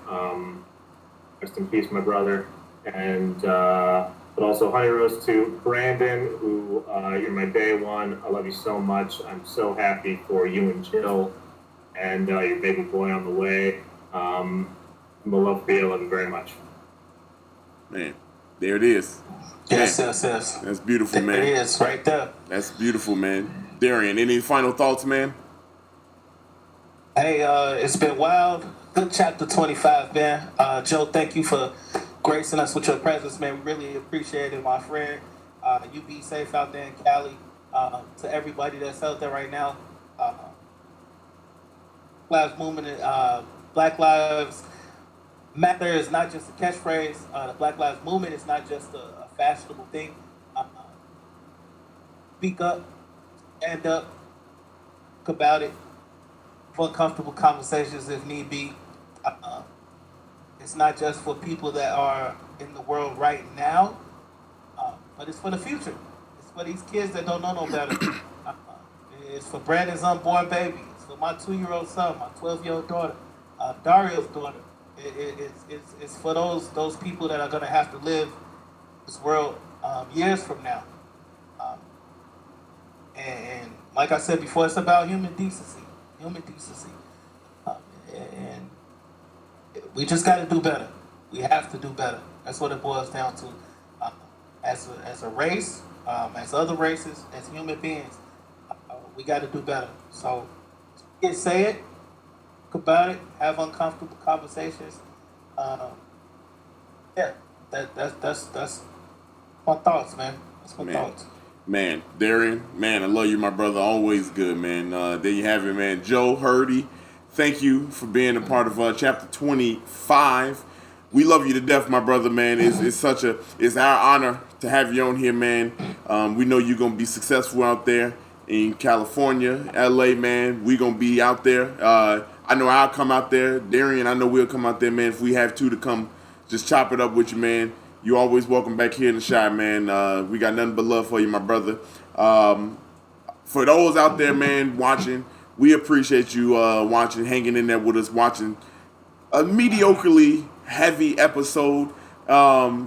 Rest in peace, my brother. And but also honey roast to Brandon, who you're my day one. I love you so much. I'm so happy for you and Jill and your baby boy on the way. I'm a love for you. I love you very much. Man, there it is. Yes. That's beautiful, man. There it is, right there. That's beautiful, man. Darrian, any final thoughts, man? Hey, it's been wild. Good chapter 25, man. Joe, thank you for gracing us with your presence, man. We really appreciate it, my friend. You be safe out there in Cali. To everybody that's out there right now, Black Lives Matter is not just a catchphrase. The Black Lives Movement is not just a fashionable thing. Speak up, stand up, talk about it. For uncomfortable conversations if need be. It's not just for people that are in the world right now, but it's for the future. It's for these kids that don't know no better. It's for Brandon's unborn baby. It's for my 2-year-old son, my 12-year-old daughter, Dario's daughter. It's for those people that are going to have to live this world years from now. And like I said before, it's about human decency. And we just got to do better. We have to do better. That's what it boils down to. As a race, as other races, as human beings, we got to do better. So, say it, talk about it, have uncomfortable conversations. That's my thoughts, man. That's my thoughts. Man, Darrian, man, I love you, my brother. Always good, man. There you have it, man. Joe, Hirte, thank you for being a part of chapter 25. We love you to death, my brother, man. It's our honor to have you on here, man. We know you're gonna be successful out there in California, LA, man. We gonna be out there. I know I'll come out there. Darrian, I know we'll come out there, man. If we have to come just chop it up with you, man. You're always welcome back here in the Shy, man. We got nothing but love for you, my brother. For those out there, man, watching, we appreciate you watching, hanging in there with us, watching a mediocrely heavy episode.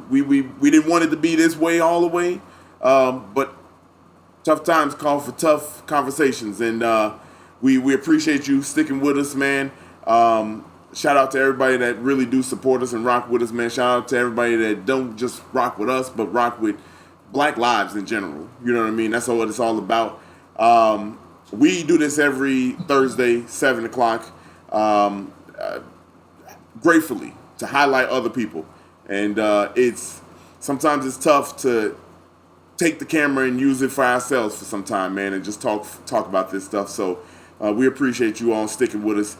We didn't want it to be this way all the way, but tough times call for tough conversations, and we appreciate you sticking with us, man. Shout out to everybody that really do support us and rock with us, man. Shout out to everybody that don't just rock with us, but rock with Black lives in general. You know what I mean? That's what it's all about. We do this every Thursday, 7 o'clock, gratefully, to highlight other people. And sometimes it's tough to take the camera and use it for ourselves for some time, man, and just talk about this stuff. So we appreciate you all sticking with us.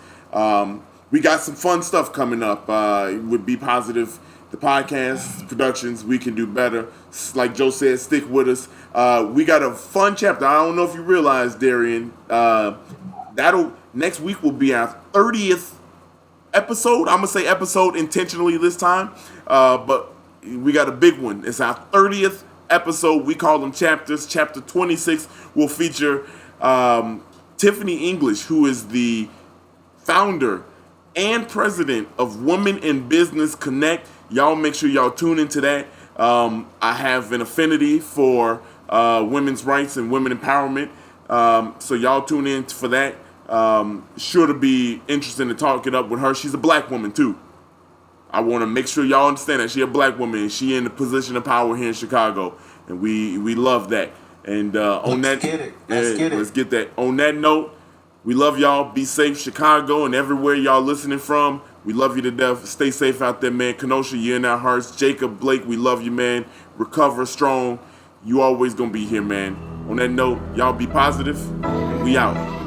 We got some fun stuff coming up. With Be Positive, the podcast, productions, we can do better. Like Joe said, stick with us. We got a fun chapter. I don't know if you realize, Darrian, next week will be our 30th episode. I'm going to say episode intentionally this time. But we got a big one. It's our 30th episode. We call them chapters. Chapter 26 will feature Tiffany English, who is the founder and president of Women in Business Connect. Y'all make sure y'all tune into that. I have an affinity for women's rights and women empowerment. So y'all tune in for that. Sure to be interesting to talk it up with her. She's a black woman too. I want to make sure y'all understand that she's a black woman and she in the position of power here in Chicago, and we love that. And on that, let's get that. On that note, we love y'all. Be safe, Chicago, and everywhere y'all listening from. We love you to death. Stay safe out there, man. Kenosha, you're in our hearts. Jacob, Blake, we love you, man. Recover strong. You always gonna be here, man. On that note, y'all be positive. We out.